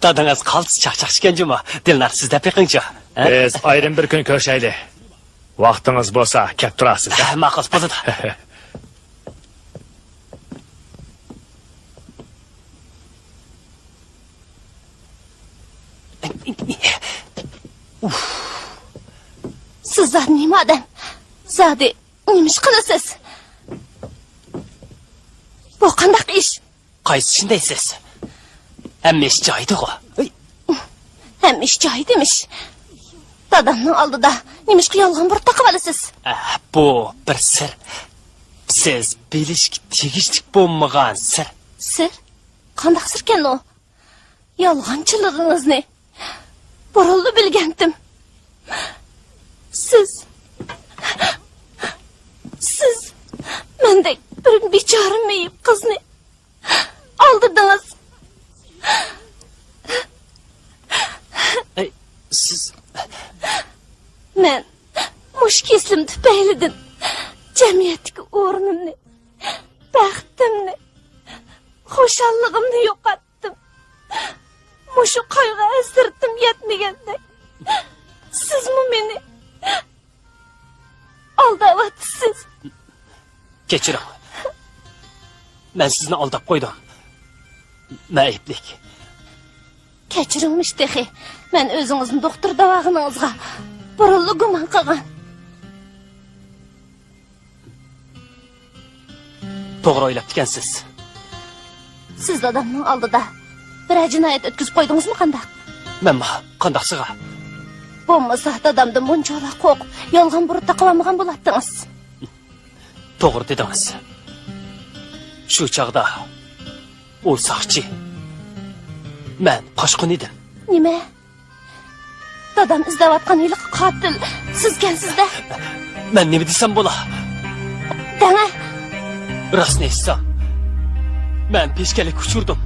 Speaker 3: Dadangiz qaltis chaqchaqishgan-jimi? Dilnar, sizda piqingchi.
Speaker 9: Biz ayrim bir kun ko'rishaylik. Vaqtingiz bo'lsa, kelib turasiz.
Speaker 3: Ma'qul bo'ladi.
Speaker 6: Sizlar nima odam? Zodi, nima ish qilasiz? Bu qandaq ish?
Speaker 3: Qaysi shundaysiz? Hamma ish joyida-ku.
Speaker 6: Hamma ish joyidamish. Dadamning oldida nima ish yolg'on bir taqib olasiz?
Speaker 3: Bu bir sir. Siz bilishga tegishli bo'lmagan sir.
Speaker 6: Sir? Qandaq sirkan u? Yolg'onchilig'ingizni burunli bilgandim. Siz mendek bir bechora meyib qizni oldirdingiz.
Speaker 3: Siz
Speaker 6: Men mush keslim tufaylidan jamiyatdagi o'rnimni, baxtimni, xushallig'imni yo'qotdim. Mushu qayg'u asirtim yetmaganda sizmi meni aldayapsiz?
Speaker 3: kechiring. Men sizni aldab qo'ydim. Mayiblik.
Speaker 6: Kechiringmish dehi. Men o'zingizni doktor davog'iningizga burilib gumon qilgan.
Speaker 3: To'g'ri o'ylab ekansiz.
Speaker 6: Siz dadamning oldida bir jinoyat o'tkazib qo'ydingizmi qandaq?
Speaker 3: Men qandaqsiga?
Speaker 6: Bo'lmasa dadamdan bunchalar qo'rqib, yolg'on burutda qilamagan bo'lardingiz.
Speaker 3: To'g'ri dedingiz. Shu chaqda u saqchi. Men qochqin edim.
Speaker 6: Nima? Dadam izlayotgan yiliq qotil sizgansizda.
Speaker 3: Men nima desam bo'la?
Speaker 6: Dana,
Speaker 3: Rostni aytsam, men peshkalik uchirdim.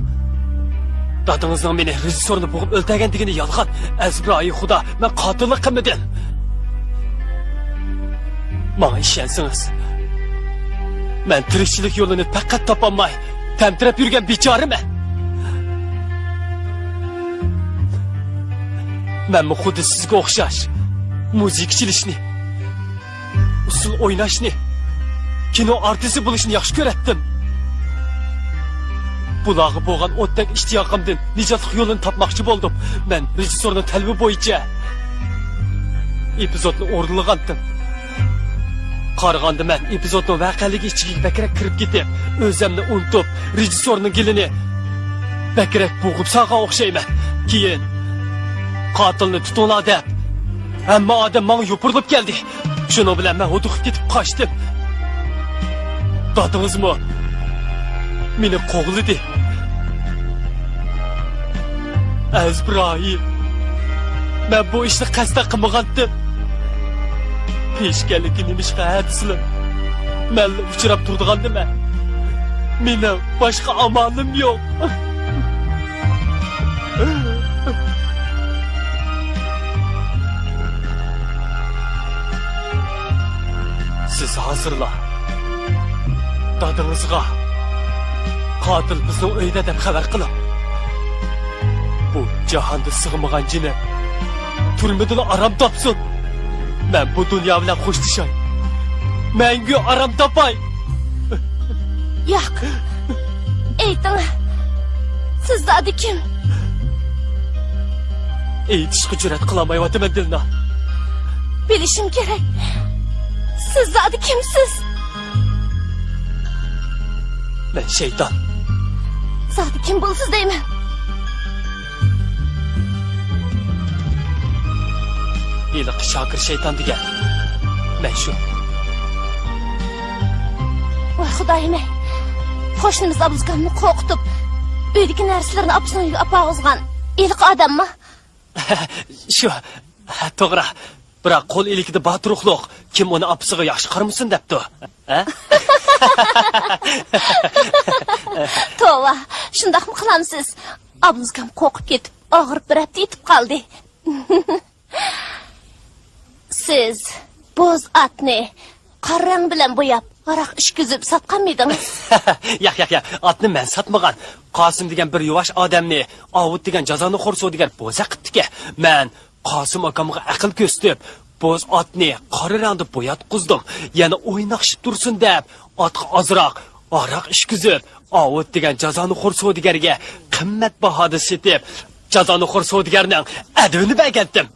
Speaker 3: Dadangizning meni rejissorni bo'g'ib o'ldirganligini yolg'on. Azroil xudo, men qotillik qilmadim. Menga ishonsangiz, men tirikchilik yo'lini faqat topolmay, tamtirab yurgan bechoraman. Men xuddi sizga o'xshash muzikchilishni, usul o'ynashni, kino artisti bo'lishni yaxshi ko'ratdim. Bularga bo'lgan o'tdek ishtiyoqimdan nijotlik yo'lini topmoqchi bo'ldim. Men rejissorning talabi bo'yicha epizodni o'rnilgandim. Qaraganda men epizodning voqealigi ichiga bakrak kirib ketib, o'zimni unutib, rejissorning gilini bakrak bo'g'ib solgan o'xshayman. Keyin qotilni tutinglar deb hamma odam menga yopirilib keldi. Shuning bilan men o'tib ketib qochdim. Dadangizmi meni qo'g'lidi. Azroil, men bu ishni qasddan qilmagandim. Peshkalikni nimishqa hadislar. Men uchrab turgandim. Meni boshqa amalim yo'q. Siz hozirlar dadangizga qotil bizning uyda deb xabar qilib, bu jahonda sig'magan jini turmidini aram topsin. Men bu dunyo bilan xo'shlashay, mangu aram topay.
Speaker 6: yo'q. Ayting, siz zodi kim?
Speaker 3: Aytishga jur'at qilolmayapman Dilna.
Speaker 6: Bilishim kerak. Siz zodi kimsiz?
Speaker 3: Men shayton.
Speaker 6: Zodi kim bo'lsiz deyman.
Speaker 3: Iliq Shokir shayton degan. Men shu.
Speaker 6: Voy xudoyim, qo'shnimiz Abuzgamni qo'rqitib, uydagi narsalarni opsoniga apag'izgan iliq odammi?
Speaker 3: Shu, to'g'ri. Biroq qo'l ilikida baturuqliq, kim uni opsiga yaxshi qaramasin debdi. Ha?
Speaker 6: Tova, shundaqmi qilamsiz? Abuzgam qo'rqib ketib, og'ir bir hafta yetib qoldi. Siz bo'z atni qarang bilan bo'yab, aroq ishkizib sotgan miydingiz?
Speaker 3: Yo'q, otni men sotmagan. Qosim degan bir yuvosh odamni, Ovud degan jazoni xo'rso degan bo'za qiptiki. Men Qosim akamga aql ko'rsatib, bo'z otni qora rangda bo'yatqizdim. Yana o'ynaqshib tursin deb, otga ozroq aroq ishkizib, Ovud degan jazoni xo'rso degarga qimmat bahoda setib, jazoni xo'rso degarning adini bagatdim.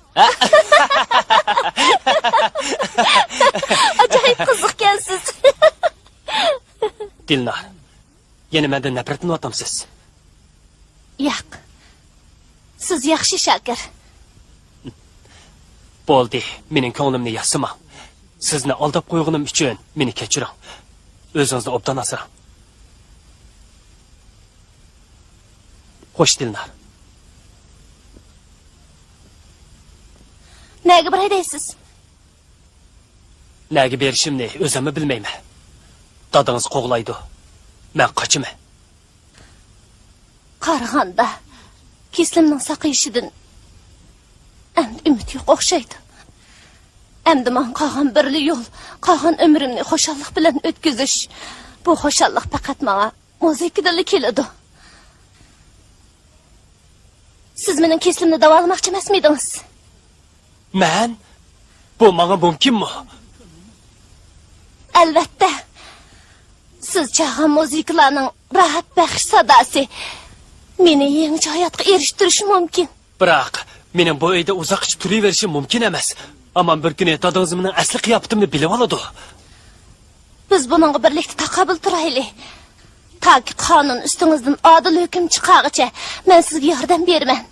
Speaker 6: Ajoyib qiziqkansiz.
Speaker 3: Dilnar, yana mendan nafratlanayapsiz.
Speaker 6: Yo'q. Siz yaxshi Shokir.
Speaker 3: Bo'ldi, mening ko'nglimni yasimang. Sizni aldab qo'yganim uchun meni kechiring. O'zingizni obdan asrang. Xo'sh Dilnar.
Speaker 6: Nega bir haydaysiz?
Speaker 3: Nega berishimni o'zimmi bilmayman. Dadangiz qo'g'laydi. Men qochaman.
Speaker 6: Qarag'anda keslimning saqayishidan endi umid yo'q o'xshaydi. Endi men qolgan birli yo'l, qolgan umrimni xo'shallik bilan o'tkazish. Bu xo'shallik faqat menga muzikadan keladi. Siz mening keslimni davolamoqchi emasmidingiz?
Speaker 3: Men? Bu menga mumkinmi?
Speaker 6: Albatta. Siz chalgan muzikalarning rohat baxsh sadosi meni yangi hayotga erishtirishi mumkin.
Speaker 3: Biroq mening bu uyda uzoqcha turaverishim mumkin emas. Ammo bir kuni dadangiz mening asli qiyofatimni bilib oladi.
Speaker 6: Biz bununla birlikte takabül turaylı. Ta ki kanun üstünüzden adil hüküm çıkağıça ben sizge yardım bermen.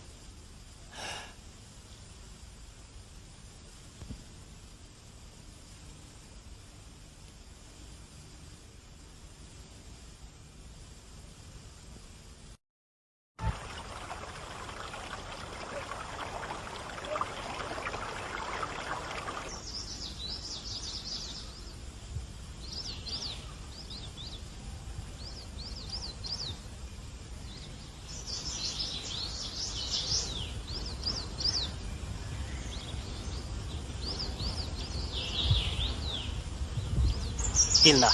Speaker 3: Dilna.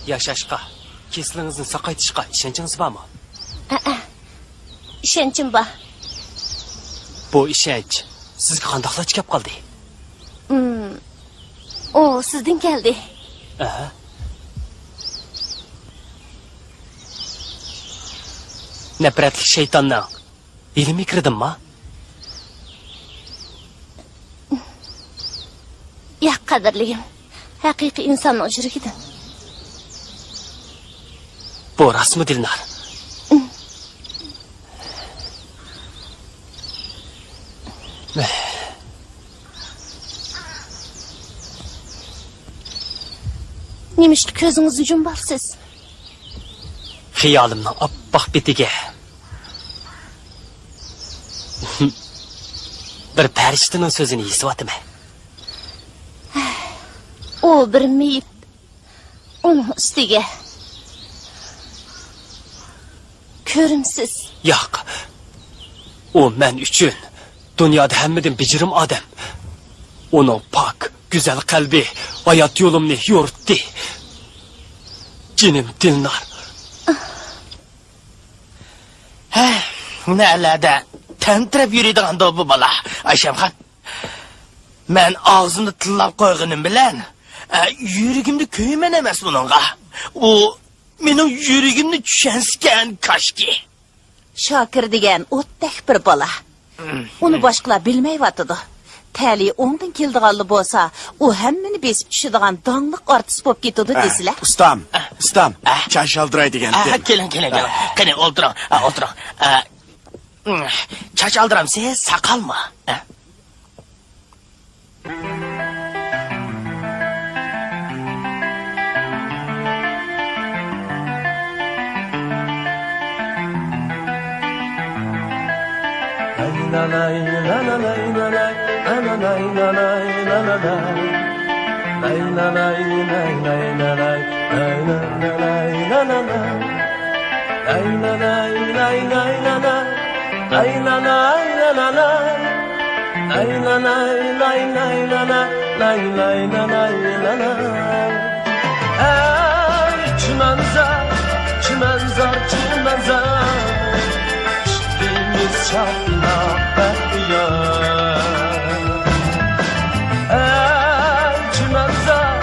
Speaker 3: Yaşashqa, keslingizni saqaytishqa ishonchingiz bormi?
Speaker 6: İşençim var.
Speaker 3: Bu ishonch sizga qandoqlach kelib qoldi?
Speaker 6: O sizden geldi.
Speaker 3: Aha. Nafratli shaytonning ilmi kirdimmi?
Speaker 6: Ya kadarlıyım. Hakiki insanın ucuruydu.
Speaker 3: Bu rasmı Dilnar.
Speaker 6: Nimişli gözünüzü cumbarsız.
Speaker 3: Xiyolımning oppoq betiga bir farishtaning so'zini esyapman.
Speaker 6: O bir meyip. Onun üstüge. Körümsiz.
Speaker 3: Yo'q. O men uchun dunyoda hammadan bijirim odam. Uning pok, go'zal qalbi hayot yo'limni yo'ritdi. Jinim Dilnar.
Speaker 1: Nelerde tentirep yürüyden bu bala. Ayşemxan. Men ağzını tillap koyğunum bilen. Yüreğimde köymen emas bununla. O mening yüreğimni tushensken kaşki.
Speaker 6: Şakir degen o'tdak bir bola. Uni boshqalar bilmayotidi. Tali ondan keldiganli bo'lsa, u hammani besib tushadigan dongliq artist bo'lib ketadi desizlar.
Speaker 7: Ustam, çay şaldıray degan.
Speaker 1: Kelin. Qani o'ltiring, o'ltiring. Chaç aldıram siz sakal mı?
Speaker 3: Çimenzer Şiddimiz şafina bahtiyar Ey çimenzer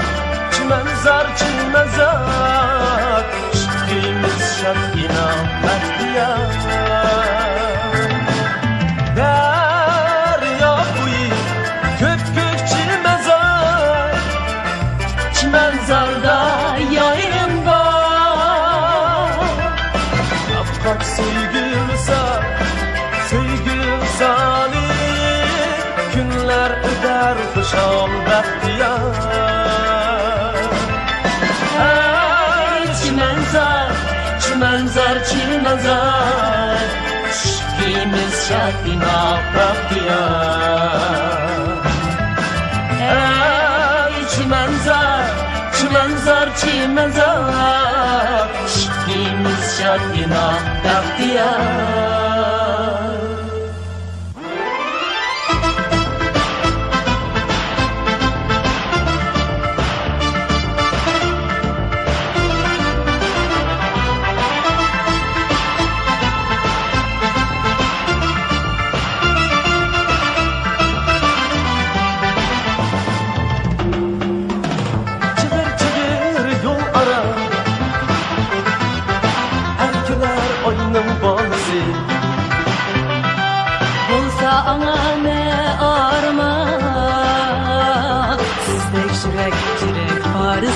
Speaker 3: Şiddimiz şafina bahtiyar Derya buyu köpkük çimenzer Çimenzerda yayın Bak sevgili salih Günler öder kuşal bahtiyar Ey çimenzer Şiddimiz şadina bahtiyar Ey çimenzer Şiddimiz şadina bahtiyar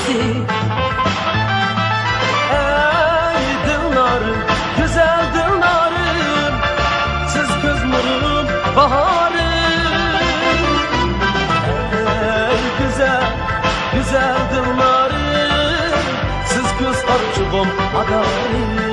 Speaker 10: sevgisi.
Speaker 3: Ey dıllarım, güzel dıllarım, siz göz nurun baharım. Ey güzel, güzel dıllarım, siz göz harcığım adarım.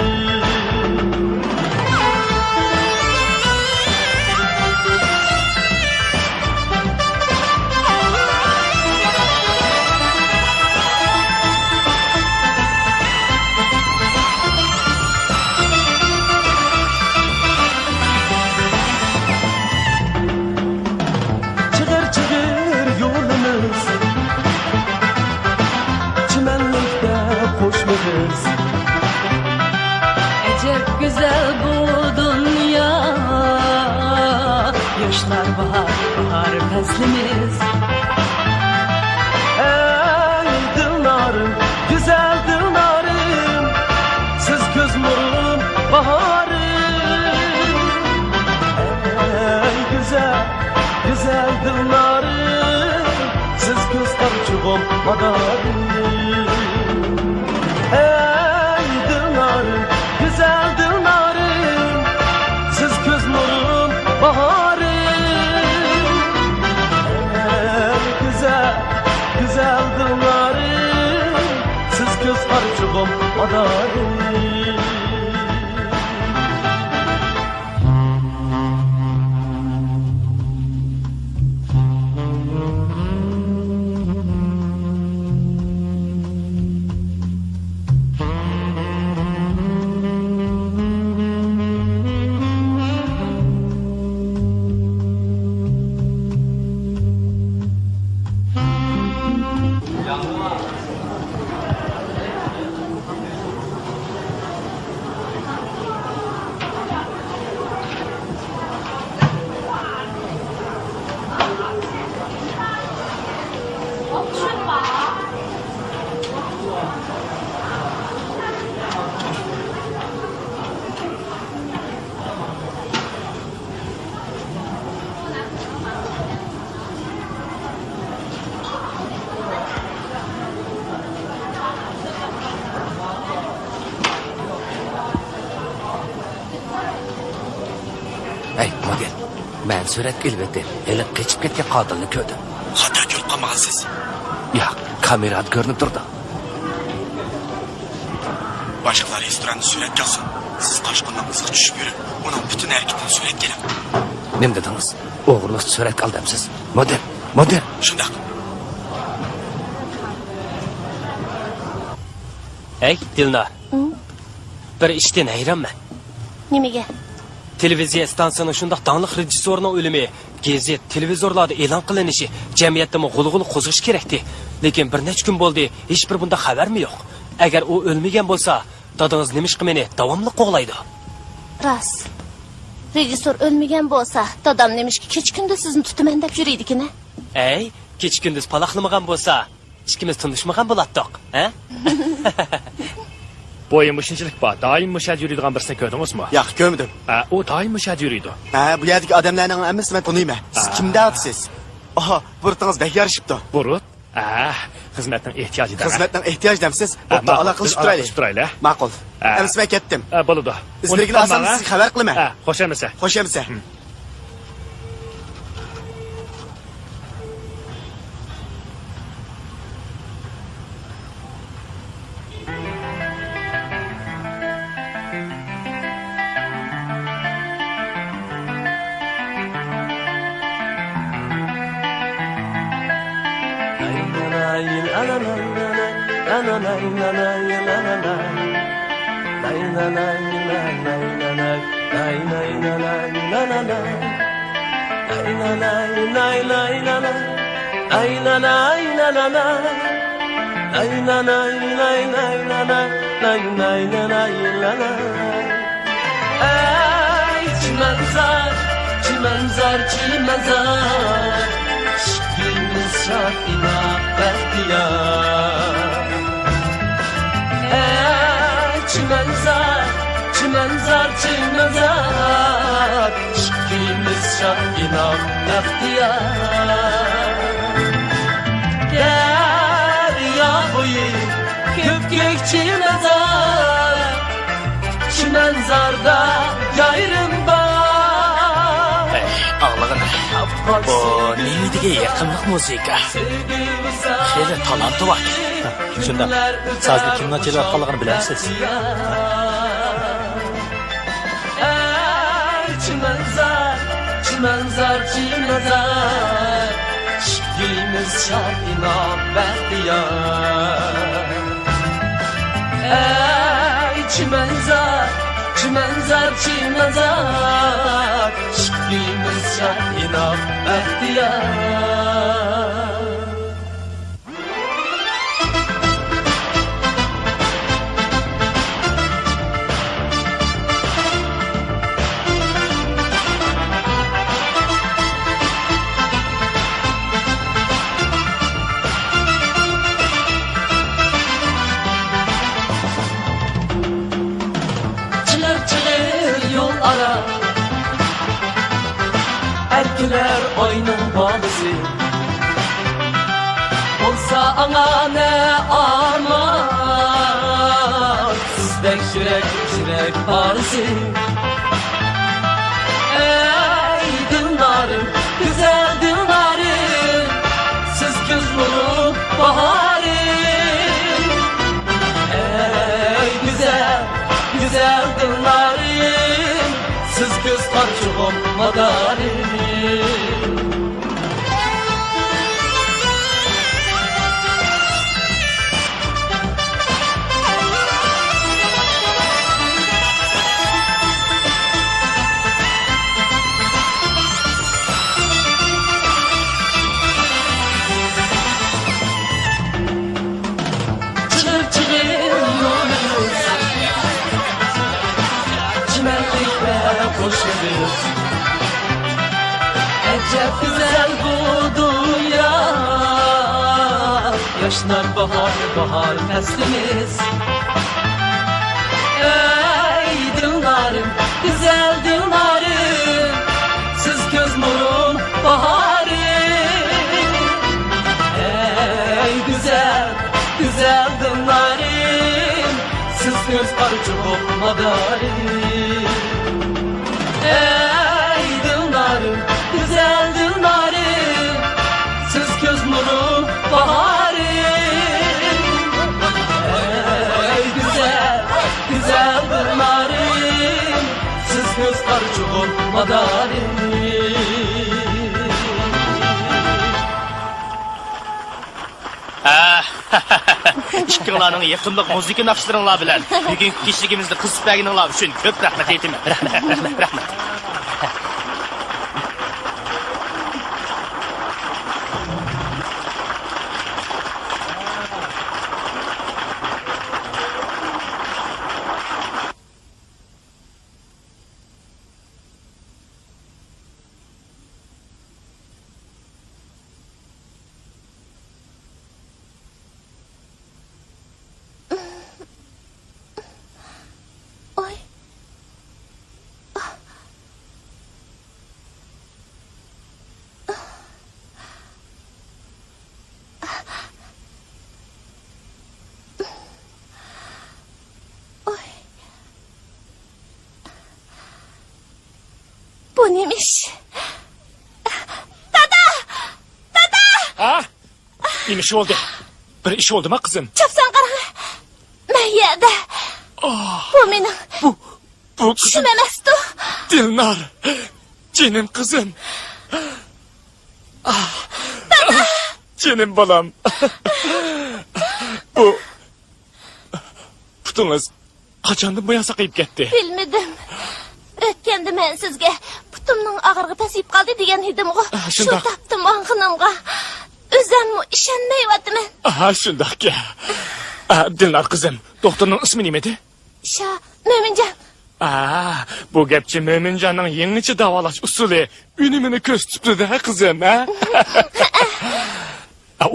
Speaker 10: Acep güzel bu dünya, yaşlar bahar, bahar faslimiz.
Speaker 3: Ey dıllarım, güzel dıllarım, siz göz nurun baharım. Ey güzel, güzel dıllarım, siz göz harcığım adarım. Ey dıllarım, güzel dıllarım, siz göz nurun baharım. Ey güzel, güzel dıllarım, siz göz harcığım adarım.
Speaker 8: Ey model, ben suratga ilib eli qechib ketgan qotilni ko'rdim.
Speaker 2: Xato ko'rib qolmagansiz.
Speaker 8: Yo'q, kamerada ko'rinib turdi.
Speaker 2: Boshqalar restoranda suratga olsin. Siz qochqinligingizga tushib yurib, uning butun harakatini suratga oling.
Speaker 8: Nima dedingiz? O'g'irlik suratga oldimsiz. Model, model.
Speaker 2: Shundoq.
Speaker 3: Ey Dilnar, bir ishdan hayronman.
Speaker 6: Nimaga?
Speaker 3: Televiziya stansiyasining shundoq dangliq rejissorining o'limi, gazet, televizorlarda e'lon qilinishi jamiyatda g'ulg'ul qo'zg'ish kerakdi. Lekin bir necha kun bo'ldi, hech bir bunda xabarmi yo'q. Agar u o'lmagan bo'lsa, dadingiz nima ish meni davomli qo'g'laydi?
Speaker 6: Rost. Rejissor o'lmagan bo'lsa, dadam nemishki kech kunda sizni tutaman deb yuriydi-kina.
Speaker 3: Ey, kech kunduz palaxlamagan bo'lsa, ikkimiz tunishmagan bo'latdiq, ha?
Speaker 9: Bo'yim shunchalik bor, doim mushad yuradigan birsini ko'rdingizmi?
Speaker 7: Yo'q, ko'rmadim.
Speaker 9: U doim mushad yuriydi.
Speaker 7: Ha, bu yerdagi odamlarning hammasini men taniyman. Siz kimda atsiz? Aha, burtingiz bek yarishibdi.
Speaker 9: Burut? Xizmatning ehtiyojidan.
Speaker 7: Xizmatning ehtiyoj demsiz? Bo'pti, aloqa qilib turaylik. Ma'qul. Emas men ketdim.
Speaker 9: Bo'ladi.
Speaker 7: Sizlarga asan sizga xabar qilaman.
Speaker 9: Xo'shamisa.
Speaker 7: Xo'shamisa.
Speaker 3: Çimenzar şikrimiz şartına behtiyar. Çimenzar şikrimiz şartına behtiyar. Derya boyu Bu neydiga yaqinlik musiqa. Xeyli talanti bor.
Speaker 5: Shunda sozni kimdan chelayotganligini bilamsiz?
Speaker 10: Çimenzer, çimenzer, çimenzer Şiklimiz şadina behtiyar Ey çimenzer, çimenzer, çimenzer Şiklimiz şadina behtiyar Erkiler oyunun balısı Olsa ana ne aman Sizdek şürek şürek ağrısı Ey dınarım, güzel dınarım Siz göz nuru baharım Ey güzel, güzel dınarım Siz göz parçuğum madarım Çılır çılır yolumuz Çimenlikle koşuyoruz Acep güzel bu dünya Yaşlar bahar bahar neslimiz Ey dınarım güzel dınarım Siz göz nurun baharım Ey güzel güzel dınarım Siz göz parçuğum madarım Ey dınarım güzel dınarım Siz göz nuru baharım Ey güzel güzel dınarım Siz göz parçuğum madarım
Speaker 1: İkkilarning yaqinlik musiqa naqshlaringlar bilan bugungi kechligimizni qizib berganinglar uchun ko'p rahmat aytaman. Rahmat.
Speaker 6: Oy. Oy. Bu neymiş?
Speaker 9: Ha? İmiş oldu. Bir iş oldu mu kızım?
Speaker 6: Çapsan qarang. Men yerda. Bu mening
Speaker 9: Bu kızım
Speaker 6: tushim emasdi.
Speaker 9: Dilnar. Canım kızım. Canım balam. Bu putunuz qachondan buyon saqayib ketdi?
Speaker 6: Bilmedim. O'tganda men sizga putumning og'irligi pasayib qoldi degan edim-ku. Shu
Speaker 9: shundoq.
Speaker 6: topdim onxonamga. O'zim ishonmayapman.
Speaker 9: Aha shundoq ki. Dilnar kızım. Doktorun ismi neydi?
Speaker 6: Sha, Mo'minjon.
Speaker 9: Bu gapchi Mo'minjonning yangicha davolash usuli unumini ko'z tutdi-da qizim, ha?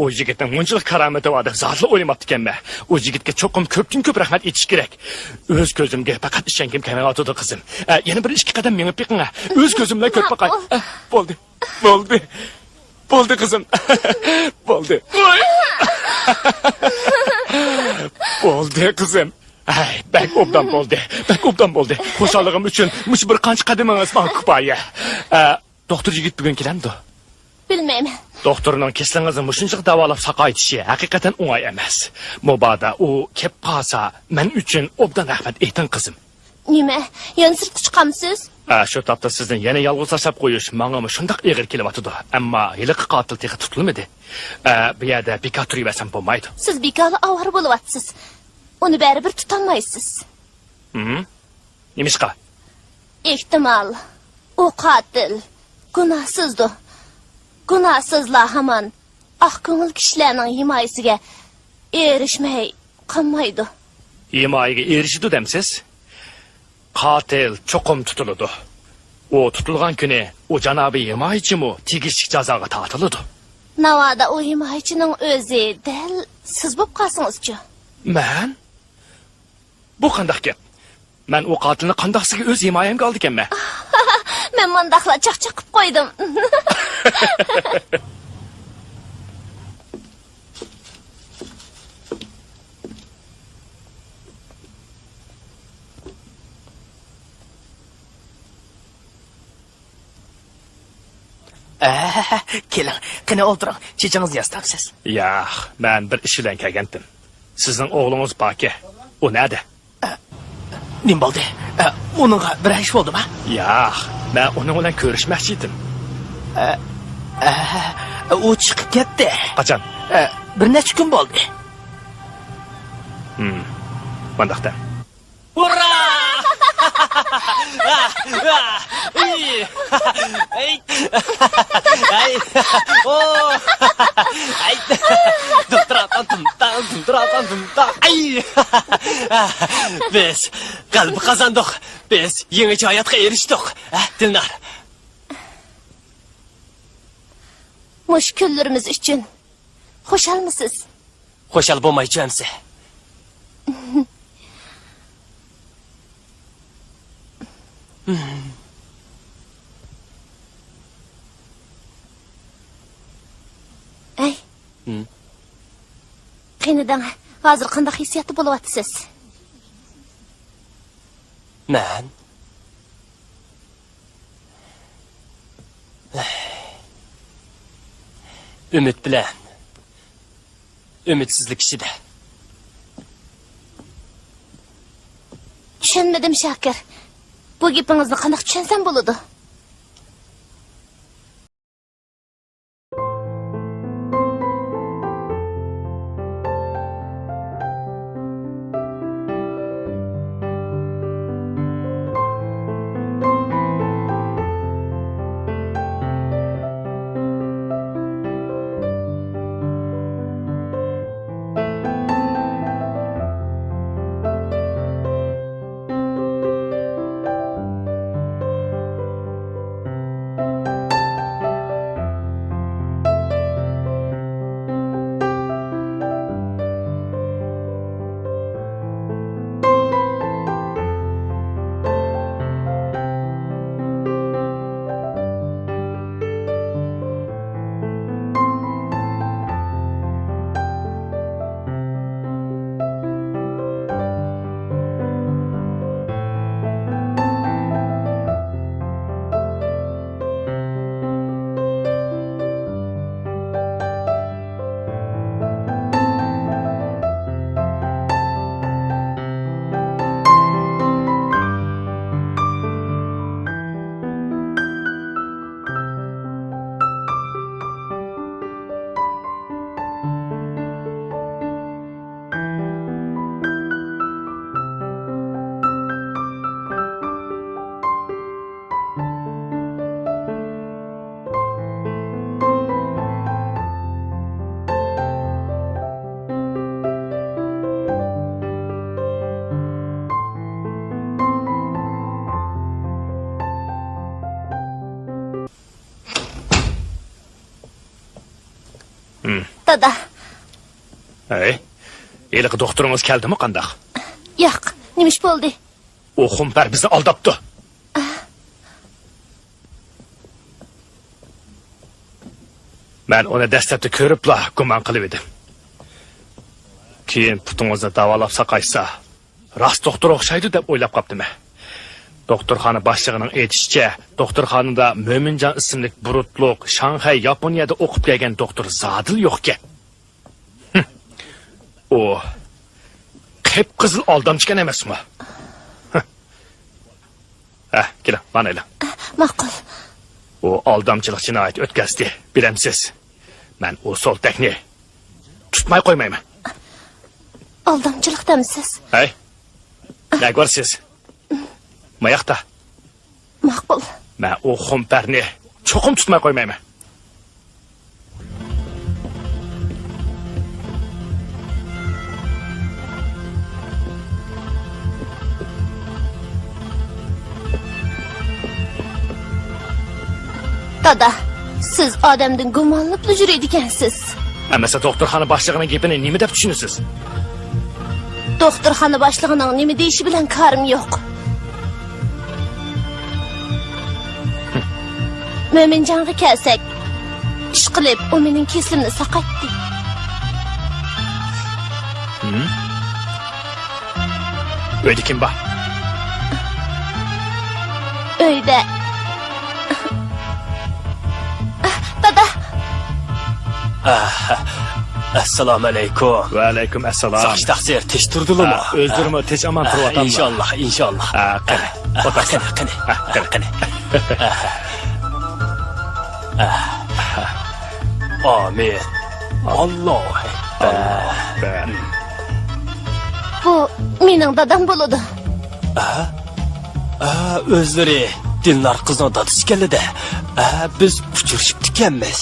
Speaker 9: O yigitning bunchalik karomati bor deb zotli o'ylamabdi ekanman. O yigitga cho'qim ko'pdan ko'p rahmat aytish kerak. O'z ko'zimga faqat ishongim kelmayotdi qizim. Yana bir 2 qadam mengib yiqing. O'z ko'zim bilan ko'rib boqay. Bo'ldi qizim. Bo'ldi. Bo'ldi qizim. Ay, bak obdan bo'ldi. Xushonligim uchun mush bir qancha qadamingiz bor kifoya. doktor yigit bugun kelamdi.
Speaker 6: Bilmayman.
Speaker 9: Doktorning keslingizni mushunchaq davolab saqaytishi haqiqatan o'ng'ay emas. Mubada u kep qolsa, men uchun obdan rahmat ayting qizim.
Speaker 6: Nima? Yana sirtga chiqamsiz?
Speaker 9: Shu topda sizning yana yolg'iz tashlab qo'yish menga shundoq og'ir kelyapti. Ammo yiliq qotil texi tutilmadi. Bu yerda bekor turaversam bo'lmaydi.
Speaker 6: Siz bekorli ovora bo'lyapsiz. Uni baribir tutolmaysiz.
Speaker 9: Nimishqa?
Speaker 6: Ehtimol u qotil gunohsizdir. Gunohsizlar hamon oq ko'ngil kishilarning himoyasiga erishmay qolmaydi.
Speaker 9: Himoyaga erishdi demsiz? Qotil cho'qim tutiladi. U tutilgan kuni u janobi himoyachimu tegishli jazoga tortiladi.
Speaker 6: Navoda u himoyachining o'zi dal siz bo'lib qolsangiz-chi?
Speaker 9: Men? Bu qanday gap? Men u qotilni qandaqsiga o'z himoyamga oldi ekanman.
Speaker 6: Men mundaqla chaqchaq qilib qo'ydim.
Speaker 1: Keling, qani o'tiring. Chechingizni yastaqsiz.
Speaker 9: Yo'q, men bir ish bilan kelgandim. Sizning o'g'lingiz Baki. U nerede?
Speaker 1: Nim bo'ldi? Uningga bir ish bo'ldimi?
Speaker 9: Yo'q, men uning bilan ko'rishmoqchi edim.
Speaker 1: U chiqib ketdi.
Speaker 9: Qachon?
Speaker 1: Bir necha kun bo'ldi.
Speaker 9: Mandaqda.
Speaker 3: Ura! Biz qalbi qazandik. Biz yangi hayotga erishdik. Dilnar.
Speaker 6: Mushkullarimiz uchun xushalmisiz?
Speaker 3: Xo'shal bo'lmaychamsiz?
Speaker 6: Ay. Qinidan hozir qanday hissiyatda bo'lyapsiz?
Speaker 3: Men umid bilan umidsizlik ichida.
Speaker 6: Tushunmadim Shakir. Bu gapingizni qanday tushunsam bo'ladi? Dada.
Speaker 9: Hey, eliq doktoringiz keldimi qandaq?
Speaker 6: Yo'q, nima ish bo'ldi?
Speaker 9: O xumpar bizni aldaptı. Ben onu dastlabda ko'ribla gumon qilib edim. Keyin putingizni davolab saqaysa, rost doktor o'xshaydi deb o'ylab qopdim. Doktorxona boshlig'ining aytishicha, doktorxonada Mo'minjon ismli burutliq Shanxay, Yaponiyada o'qib kelgan doktor Zodil yo'q ekan. O qip-qizil aldamchikan emasmi? Keling, mana ila.
Speaker 11: Ma'qul.
Speaker 9: O aldamchilik jinoyat o'tkazdi, bilamsiz. Men o soltakni tutmay qo'ymayman.
Speaker 11: Aldamchilikdamisiz?
Speaker 9: Hey. Ne görsiz? Mayaqta.
Speaker 11: Ma'qul.
Speaker 9: Men o xumparni cho'qim tutmay qo'ymayman.
Speaker 11: Dada, siz odamdan gumonlanib yuradi ekansiz.
Speaker 9: Amasa doktorxona boshlig'ining gapini nima deb tushunasiz?
Speaker 11: Doktorxona boshlig'ining nima deyishi bilan karim yo'q. Mo'minjonga kelsak, ish qilib, u mening keslimni saqatdi.
Speaker 9: Uyda kim bor?
Speaker 11: Uyda. Dada.
Speaker 3: Assalomu alaykum.
Speaker 9: Va alaykum assalom.
Speaker 3: Sağ taqsir tekshirdingmi?
Speaker 9: O'zlarim tinch amon turyotamman.
Speaker 3: İnşallah, inşallah.
Speaker 9: Qani.
Speaker 3: Qani. Amin. Alloh akbar.
Speaker 11: Bu mening dadam bo'ladi.
Speaker 3: O'zlari dinlar qizning dadasi keldi. Biz uchrashib ekanmiz.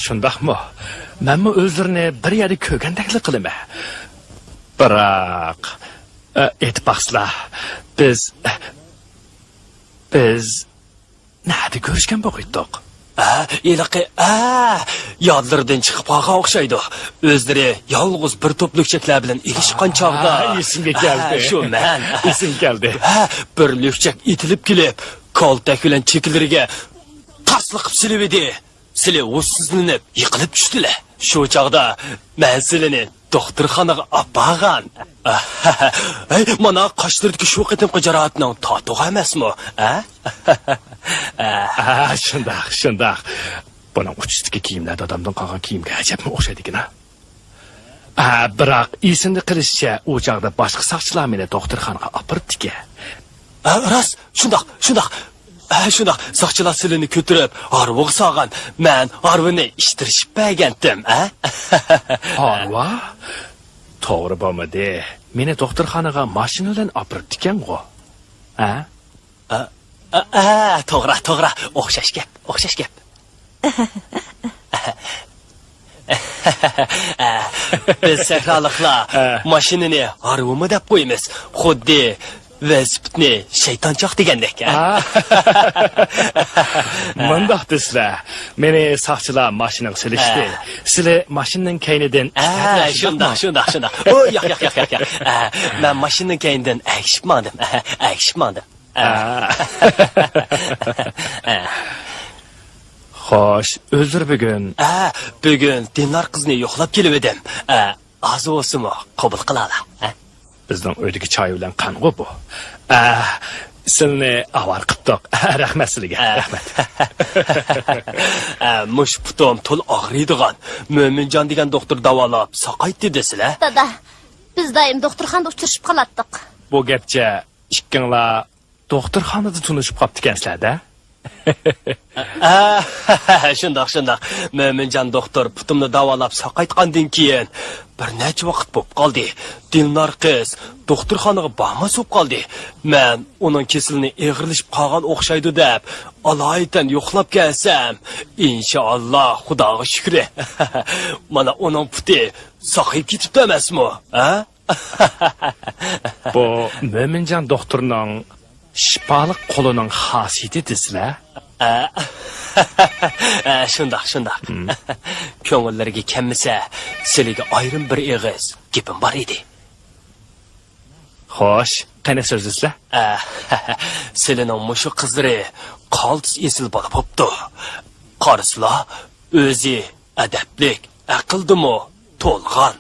Speaker 9: Shundaqmi? Menmi o'zlarini bir yerda ko'rgandaklik qilaman. Biroq aytmoqsizlar, biz nada ko'rishgan bo'g'itdiq.
Speaker 3: Iliqi, yodlaridan chiqib qolgan o'xshaydi. O'zlari yolg'iz bir to'p lukchaklar bilan ilishgan chog'da
Speaker 9: esimga keldi.
Speaker 3: Shu men.
Speaker 9: Esim keldi.
Speaker 3: Bir lukchak itilib kelib, koltak bilan chekiliriga tasliqib silib edi. Sili o'zsizlanib, yiqilib tushdilar. Shu chog'da men silini doktorxonaga olib borgan. Mana qoshlardagi shu qitimqi jarohatning totug'i emasmi?
Speaker 9: Shundaq. Buning uchistiki kiyimlar odamdan qolgan kiyimga ajabmi o'xshaydigina. Biroq esimni qilishicha, u chog'da boshqa soqchilar meni doktorxonaga olib boribdi.
Speaker 3: Rost, shundoq. Shundoq, soqchilar silini ko'tirib, arvoq solgan. Men arvini ishtirishib bergandim,
Speaker 9: Arva? To'g'ri bo'lmadi. Meni doktorxonaga mashina bilan olib boribdi-ku.
Speaker 3: To'g'ri. O'xshash gap. Biz sahroliklar mashinani arvimi deb qo'yamiz. Xuddi velosipedni shaytonchoq degandek.
Speaker 9: Mundoq desizlar. Meni soqchilar mashinaga silishdi. Sizlar mashinaning kaynidan
Speaker 3: shundoq. Yo'q. Men mashinaning kaynidan agishibmandim.
Speaker 9: Xo'sh, o'zir
Speaker 3: bugun dinlar qizni yo'qlab kelib edim. Hozir o'simi qabul qilala.
Speaker 9: Bizning uydagi choy bilan qang'u bu. Sizni avar qildik. Rahmat sizga. Rahmat.
Speaker 3: Mush putum to'l og'riydigan Mo'minjon degan doktor davolab saqaytdi desizlar.
Speaker 11: Dada, biz doim doktorxonada uchrashib qolatdik.
Speaker 9: Bu gapcha ikkinglar doktorxonada tunishib qolibdi ekansizlar-da?
Speaker 3: Shundoq. Mo'minjon doktor putumni davolab saqaytgandan keyin bir necha vaqt bo'lib qoldi. Dilnor qiz doktorxonaga bormas bo'lib qoldi. Men uning kesilini eg'irlashib qolgan o'xshaydi deb alaydan yo'qlab kelsam, inshaalloh Xudoga shukr. Mana uning puti saqayib ketibdi emasmi?
Speaker 9: Bu Mo'minjon doktorning shifoliq qo'lining xosiyati desizlar?
Speaker 3: Shundoq. Ko'ngillariga kelmasa, sizlarga ayrim bir eg'iz gapim bor edi.
Speaker 9: Xo'sh, qani so'zingizlar?
Speaker 3: Sizlarning mushu qizlari qaltis esil bo'lib qopti. Qaraslar, o'zi adablik, aqldimi to'lg'an,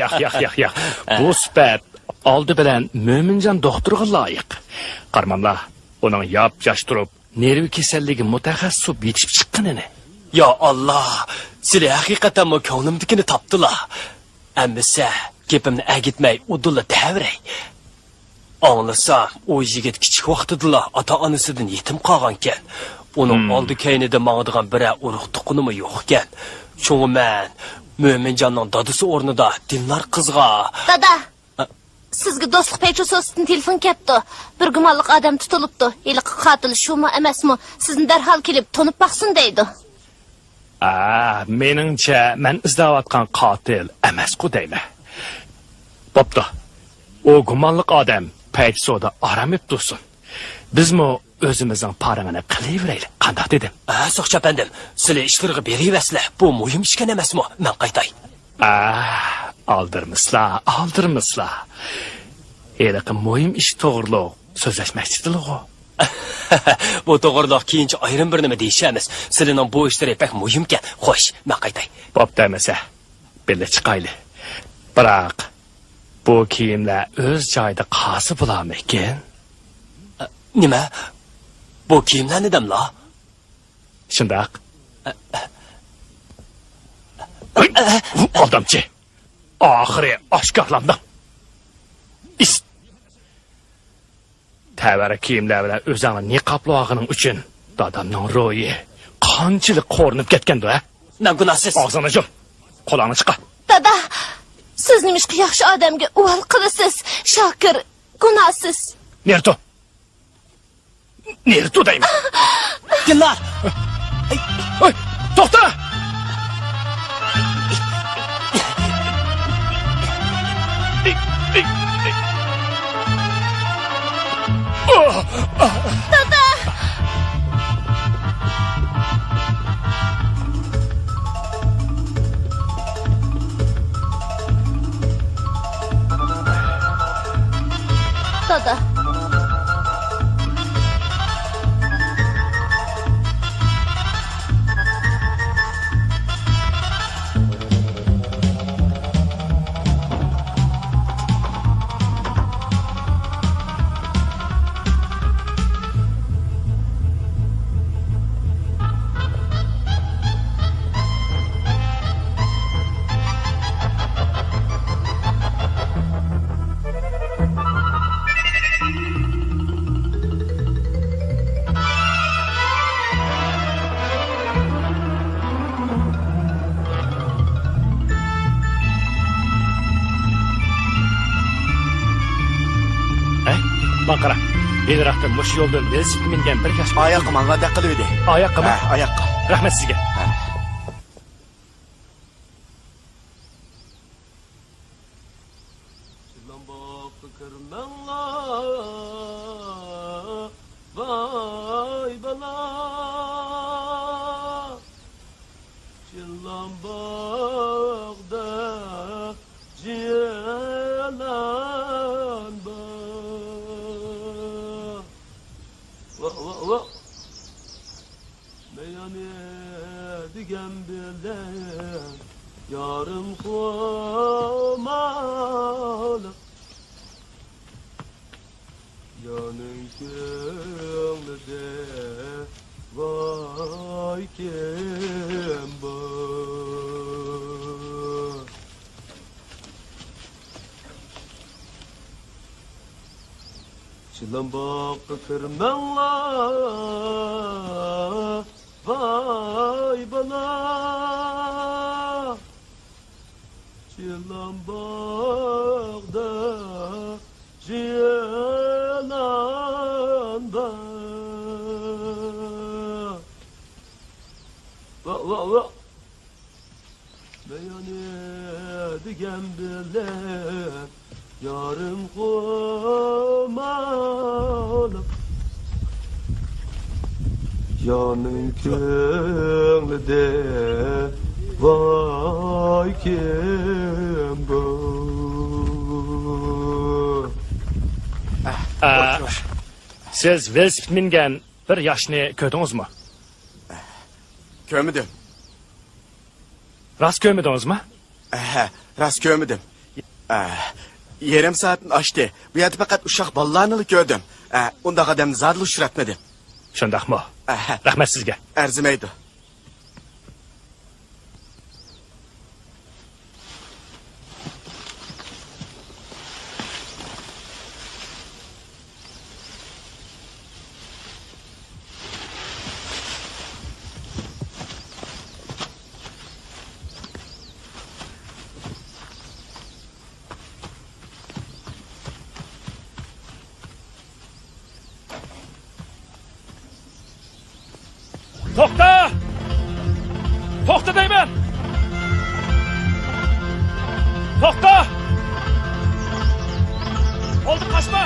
Speaker 9: yo'q. Bu sifat oldi bilan Mo'minjon doktorga loyiq. Qarmamlar, uning yosh turib, nerv kasalligi mutaxassisi yetishib chiqqanini.
Speaker 3: Ya Allah, sizlar haqiqatan mı ko'nglimdikini topdilar. Ammisa, gapimni agitmay, udulla davray. Anlasam, o yigit kichik vaqtidala ota-onasidan yetim qolgankan. Uning oldi keynida mangdigan biror urug' tuqunimi yo'q ekan. Shunga men Mo'minjonning dadasi o'rnida dinlar qizga.
Speaker 11: Dada. Sizga do'stlik pechososidan telefon kelibdi. Bir gumonliq odam tutilibdi. Iliq qotil shumi emasmi? Sizni darhol kelib tonib baqsin deydi.
Speaker 9: Meningcha men izlayotgan qotil emas-ku deyman. Bo'pti. O gumonliq odam pechsoda aramib tursin. Bizmi o'zimizning parangini qilaveraylik. Qanday dedim?
Speaker 3: So'xchapandim, sizlar ishlarga beriversizlar. Bu muhim ishkan emasmi? Men qaytay.
Speaker 9: Aldırmışlar. Eliqi muhim ish to'g'riliq so'zlashmoqchidilar.
Speaker 3: Bu to'g'riliq keyinchi ayrim bir nima deyishamiz. Sizlarning bu ishlar pek muhimkan. Xo'sh, men qaytay.
Speaker 9: Bo'pti demasa, birga chiqayli. Biroq bu kiyimlar o'z joyida qolsa bo'larmikin?
Speaker 3: Nima? Bu kiyimlar nedamla?
Speaker 9: Shundoq. Odamchi. Oxiri oshkorlandi. Tavara kiyimlar bilan o'zini niqoblog'ining uchun dadamning ro'yi qanchalik qo'rinib ketgandi, ha?
Speaker 3: Men gunohsiz.
Speaker 9: Og'zini yum. Qo'lingni chiqar.
Speaker 11: Dada, siz nimishqa yaxshi odamga uvol qilasiz? Shokir, gunohsiz.
Speaker 9: Nerto deyman.
Speaker 3: Dinlar.
Speaker 9: Oy, to'xta!
Speaker 11: Dada! Dada.
Speaker 9: Bakara. Belirakta mush yo'ldan velosiped mingan bir yosh
Speaker 7: Oyoqqa menga daqilib edi.
Speaker 9: Oyoqqami?
Speaker 7: Oyoqqa.
Speaker 9: Rahmat sizga.
Speaker 3: Vay bana. Çillambakda ciyalan ba. Va. Meyane digen bilden yarım komalı. Yanın kömürde vay kim bu? Çılambak kırmenla vay bana. Çılambakda ciyalan ba. Va. Meyane digen bilen yarım komalı. Yanın kömürde vay kim bu?
Speaker 9: Siz velosiped mingan bir yoshni ko'rdingizmi?
Speaker 7: Ko'rmadim.
Speaker 9: Rost ko'rmadingizmi?
Speaker 7: Rost ko'rmadim. Yarım saatini açtı. Bu yerda faqat uşaq bolalarni ko'rdim. Undaq odamni zadil uchratmadim.
Speaker 9: Shundaqmi?
Speaker 7: Aha.
Speaker 9: Rahmat sizga.
Speaker 7: Arzimaydi.
Speaker 9: To'xta! To'xta deyman! To'xta! Oldi, qochma!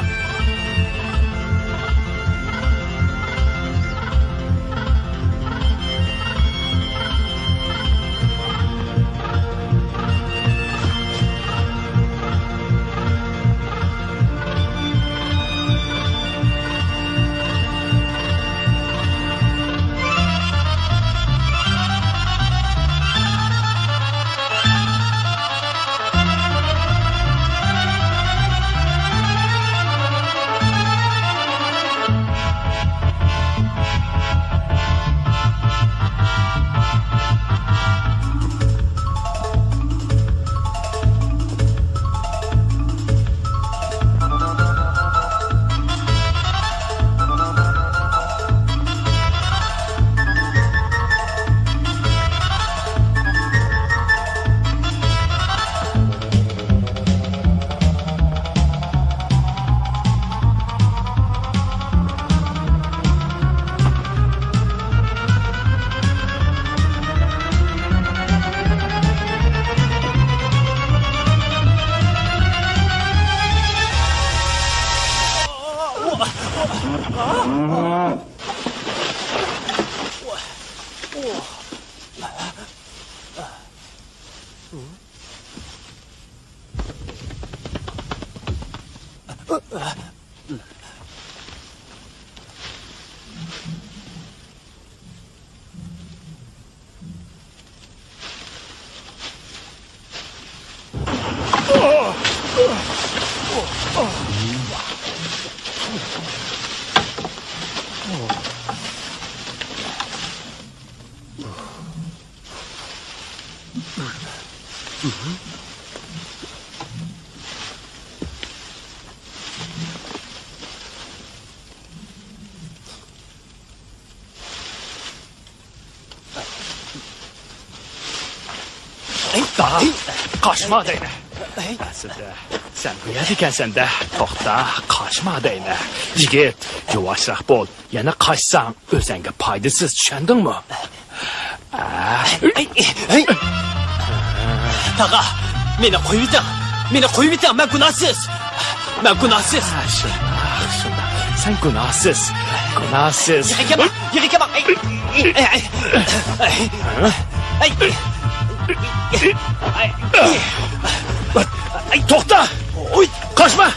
Speaker 9: Daha kaçma deyne. Aslında sen bu yer ekansan da to'xta, kaçma deyne. Yigit, yavaşroq bol. Yana kaçsan o'zingga foydasiz, tushundingmi?
Speaker 3: Taqa, meni qo'yib eting. Meni qo'yib eting, men gunohsiz. Men gunohsiz.
Speaker 9: Shunda, sen gunohsiz. Gunohsiz.
Speaker 3: Yig'iga bak.
Speaker 9: To'xta! Kaçma!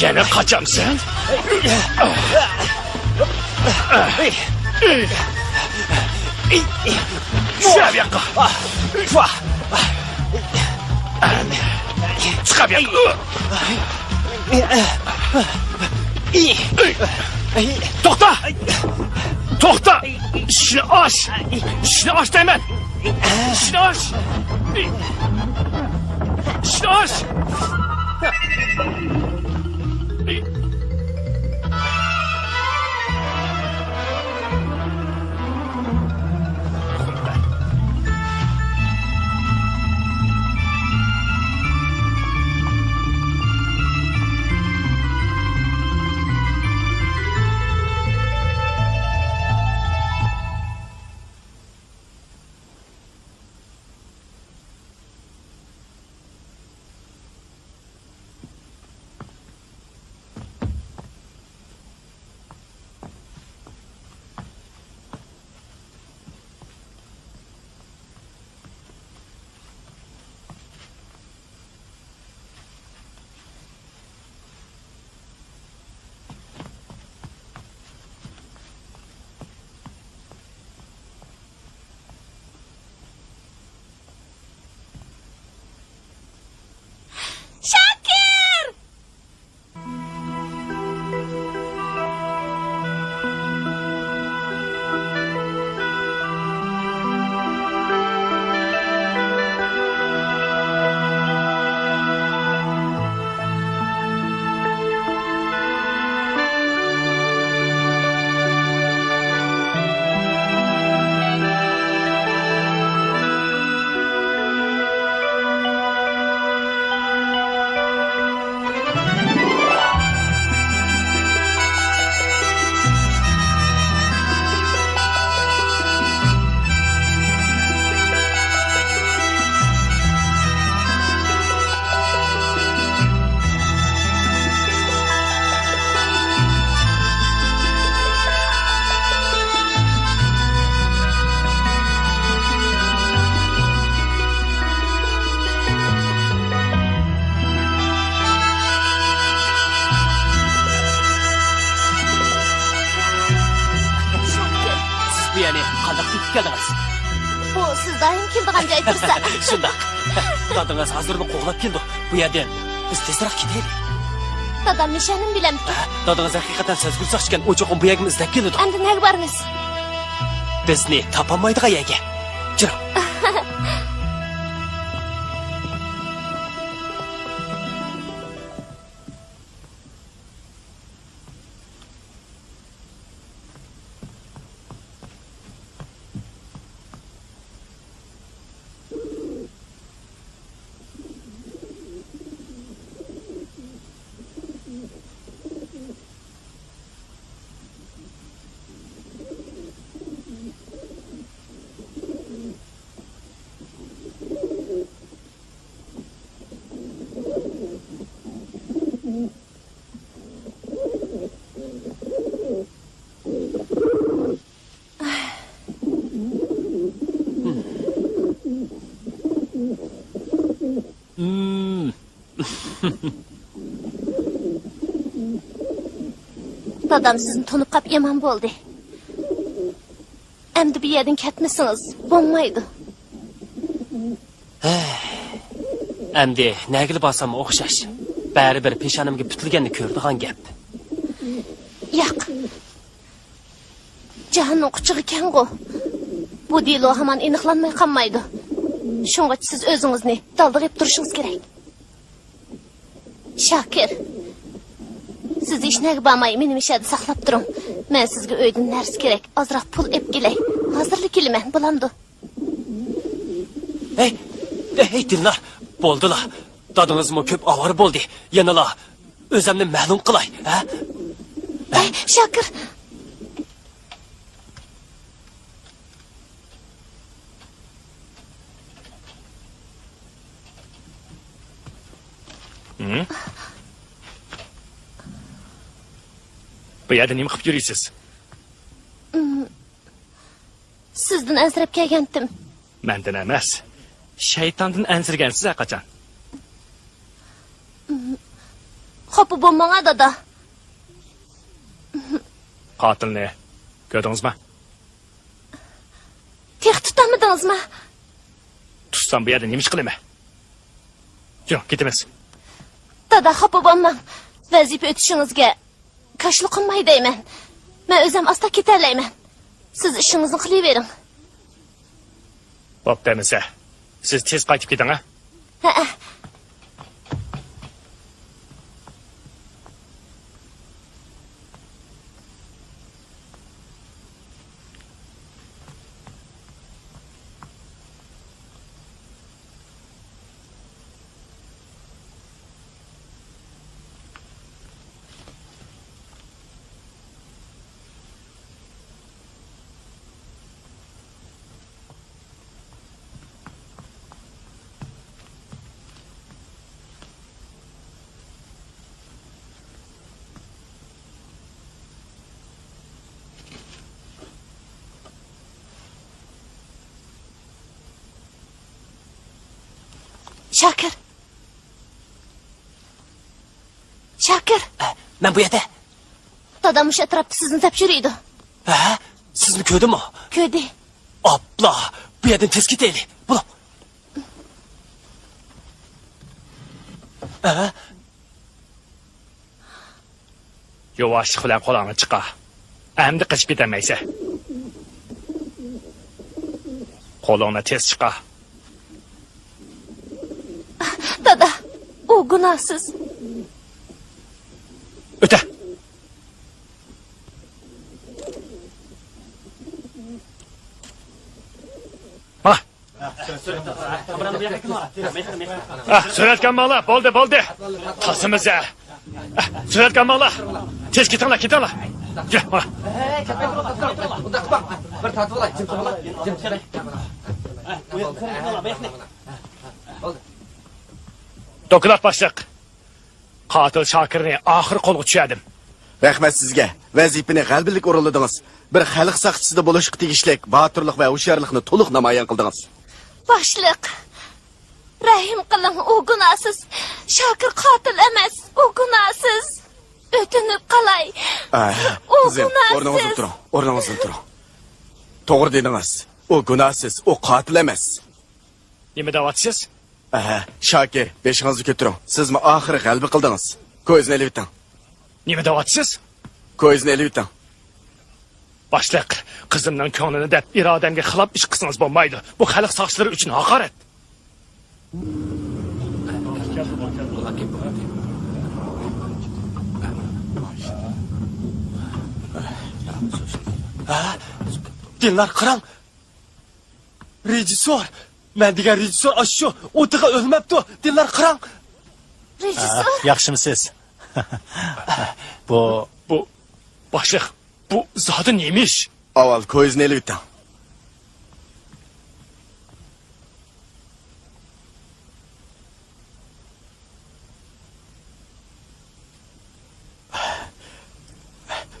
Speaker 9: Yana kaçamsan? Şu yoqqa. Chiqab yoqqa. To'xta! To'xta! Ishni och! Ishni och deyman! Ishni och! Ishni och!
Speaker 3: yani qandaq tutib keldingiz?
Speaker 11: Bu siz doim keldigan joy tursa.
Speaker 3: Shundoq. Dadingiz hozirni qo'g'lab keldi. Bu yerdan biz tezroq ketaylik.
Speaker 11: Dadam nishonim bilamdi.
Speaker 3: Dadingiz haqiqatan sezgir soqchgan o'choqni bu yerga izlab keldi.
Speaker 11: Endi nega bormiz?
Speaker 3: Bizni topolmaydigan yerga. Jiro.
Speaker 11: Dadam sizni tunib qap yomon bo'ldi. Endi bu yerdan ketmasiniz, bo'lmaydi.
Speaker 3: Endi nagil borsam o'xshash. Baribir peshonimga putilganni ko'rdigan gap.
Speaker 11: Yo'q. Jahannam quchig'i ekan-ku. Bu delo hamon aniqlanmay qolmaydi. Shunga siz o'zingizni daldirib turishingiz kerak. Shakir. Siz ishnaga bormay meni mishada saqlab turing. Men sizga uydan narsa kerak. Ozroq pul ep kelay. Hozirlik kelaman, bo'lamdi.
Speaker 3: Hey Dilnar, bo'ldilar. Dadingizmi ko'p avor bo'ldi. Yanala o'zimni ma'lum qilay, ha?
Speaker 11: Shakir.
Speaker 9: Bu yerda nima qilib yurisiz?
Speaker 11: Sizdan ansirab kelgandim.
Speaker 9: Mendan emas. Shaytondan ansirgansiz qachon?
Speaker 11: Xafa bo'lmang dada.
Speaker 9: Qotilni ko'rdingizmi?
Speaker 11: Tex tutamidingizmi?
Speaker 9: Tutsam bu yerda nima ish qilaman? Yo'q, ketamiz.
Speaker 11: Dada xafa bo'lmang. Vazifa o'tishingizga qarshilik qilmay deyman. Men o'zim asta ketalayman. Siz ishingizni qilavering.
Speaker 9: Bo'pti, siz tez qaytib keting, ha?
Speaker 11: Ha. Shakir. Shakir.
Speaker 3: Men bu yerda.
Speaker 11: Dadam o'sha atrofda sizni topshirdi.
Speaker 3: Ha? Sizni ko'rdimi?
Speaker 11: Ko'rdi.
Speaker 3: Abla, bu yerdan tez ketaylik. Bo'lam.
Speaker 9: Yavaşlık bilan qo'lingni chiqa. Endi qochib ketamaysan. Qo'lingni tez chiqa.
Speaker 11: Dada, u gunohsiz.
Speaker 9: O'ta. Ha. Suratgan bola, bo'ldi. Tasimiz. Suratgan bola. Tez ketinglar. Gel, mana.
Speaker 10: Bir tatib olay,
Speaker 9: Dokulat başliq. Qatil Shakirni oxir qo'lga tushirdim.
Speaker 7: Rahmat sizga. Vazifani g'albilik o'rinladingiz. Bir xalq saqchisida bo'lishga tegishli botirlik va hushyorlikni to'liq namoyon qildingiz.
Speaker 11: Boshliq. Rahim qiling, u gunohsiz. Shakir qotil emas, u gunohsiz. O'tinib qalay. U gunohsiz.
Speaker 7: O'rningizdan turing. To'g'ri dedingiz. O gunohsiz, o qotil emas.
Speaker 9: Nima deyapsiz?
Speaker 7: Aha, Shokir, beshingizni ko'taring. Sizmi oxiri g'alaba qildingiz. Ko'zni ilib o'ting.
Speaker 9: Nima deyapsiz?
Speaker 7: Ko'zni ilib o'ting.
Speaker 9: Boshliq, qizimning ko'nglini deb irodamga xilof ish qilsangiz bo'lmaydi. Bu xalq soqchilari uchun haqorat.
Speaker 3: Dilnar qarang. Rejissor. Men degan rejissor shu o'tiga o'lmabdi. Dillar qarang.
Speaker 11: Rejissor,
Speaker 5: Yaxshimisiz? Bu
Speaker 9: Boshliq, bu zodi nemish?
Speaker 7: Avval ko'zni ilib o'ting.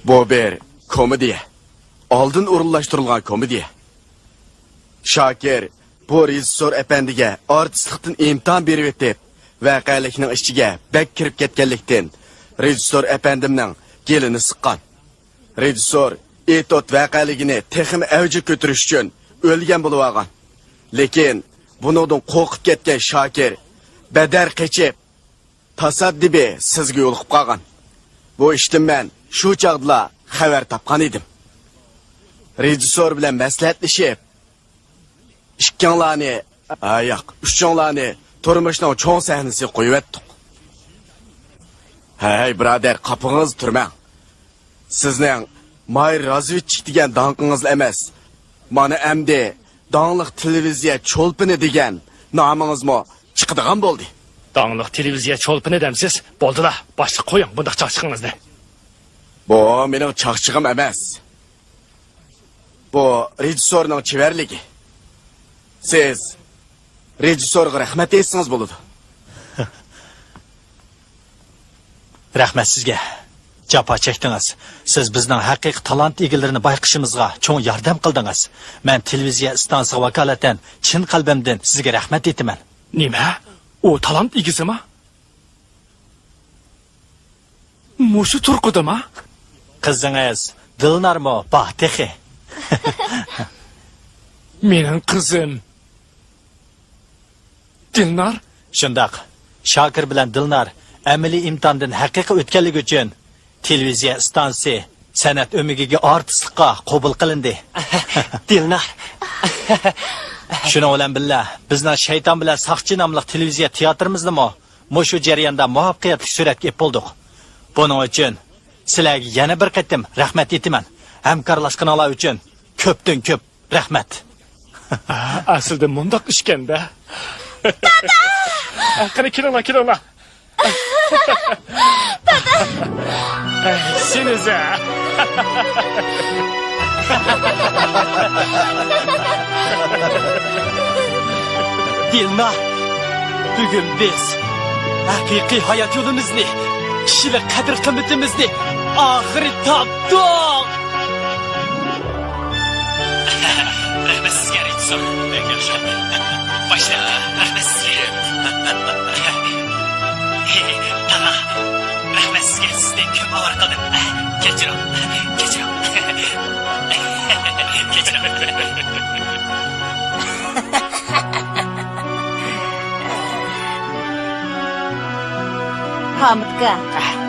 Speaker 7: Bu bir komediya. Oldin o'rinlashtirilgan komediya. Shokir bu rejissor apandiga artistlikdan imtihon berib o'tib, voqealikning ichiga bak kirib ketganlikdan rejissor apandimning kelini siqqan. Rejissor etot voqealigini texim avji ko'tirish uchun o'lgan bo'lib olgan. Lekin buningdan qo'rqib ketgan Shokir badar qechib tasaddibi sizga yo'liqib qolgan. Bu ishdan men shu chaqda xabar topgan edim. Rejissor bilan maslahatlashib, ikkinglarni, uchinglarni turmushning cho'ng sahnasiga qo'yib etdik. Hey, birodar, qapingiz turmang. Sizning Mayr Razvitchik degan donqingiz emas. Mana endi donliq televiziya cho'lpini degan nomingizmi chiqadigan bo'ldi.
Speaker 9: Donliq televiziya cho'lpini demsiz? Bo'ldilar. Boshliq qo'ying bundaq chaqchiqingizni.
Speaker 7: Bu mening chaqchig'im emas. Bu rejissorning chivarligi. Siz rejissorga rahmat aytsangiz bo'ladi.
Speaker 5: rahmat sizga. Jafo chekdingiz. Siz bizning haqiqiy talant egillarini bayqishimizga cho'ng yordam qildingiz. Men televiziya stansiyasiga vakolatan chin qalbimdan sizga rahmat aytaman.
Speaker 9: Nima? O talant egisimi? Mushu turqudimi?
Speaker 5: Qizingiz Dilnarmi? Baxtixi.
Speaker 9: Mening qizim. Dilnar?
Speaker 5: Shundaq. Shokir bilan Dilnar amaliy imtihondan haqiqiy o'tganligi uchun televiziya stansiyasi san'at o'migiga artistlikqa qabul qilindi.
Speaker 3: Dilnar.
Speaker 5: Shuna bilan billa bizning shayton bilan saqchi nomli televiziya teatrimizni mushu jarayonda muvaffaqiyatli suratga ep bo'ldik. Buning uchun sizlarga yana bir qatim rahmat aytaman. Hamkorlashganlar uchun ko'pdan ko'p rahmat.
Speaker 9: Aslida mundaq ishkanda. Dada! Qani kelinglar. Dada! Senize.
Speaker 3: Dilnar. Bugun biz haqiqiy hayot yo'limizni, kishilik qadr-qimmatimizni oxiri topdik.
Speaker 5: Rahmat sizga rejissor. Yaxshi. Boshla. Rahmat sizga. Tana. Rahmat sizga. Sizdan ko'p og'ir qildim. Kechiring.
Speaker 6: Hamidga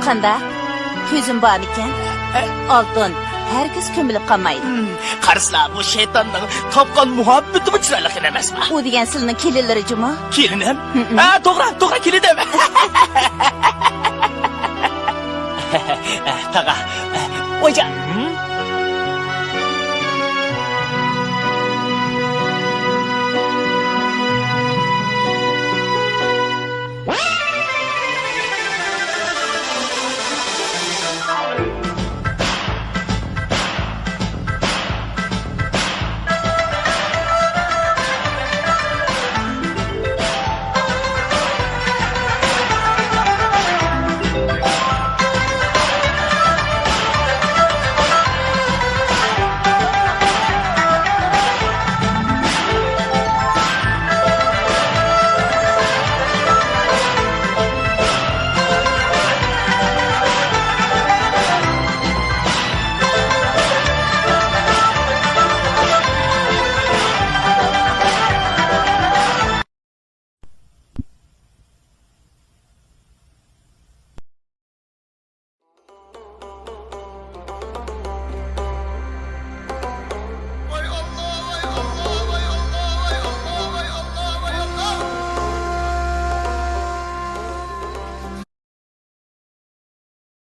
Speaker 6: qanda ko'zim bor ekan. Oltin herkes ko'milib qolmaydi.
Speaker 1: Qaraslar, bu shaytonning topgan muhabbati bu chiroyli emasmi?
Speaker 6: U degan sizning kelinlari juma.
Speaker 1: Kelinim? To'g'ri kelinim.
Speaker 3: Taqa,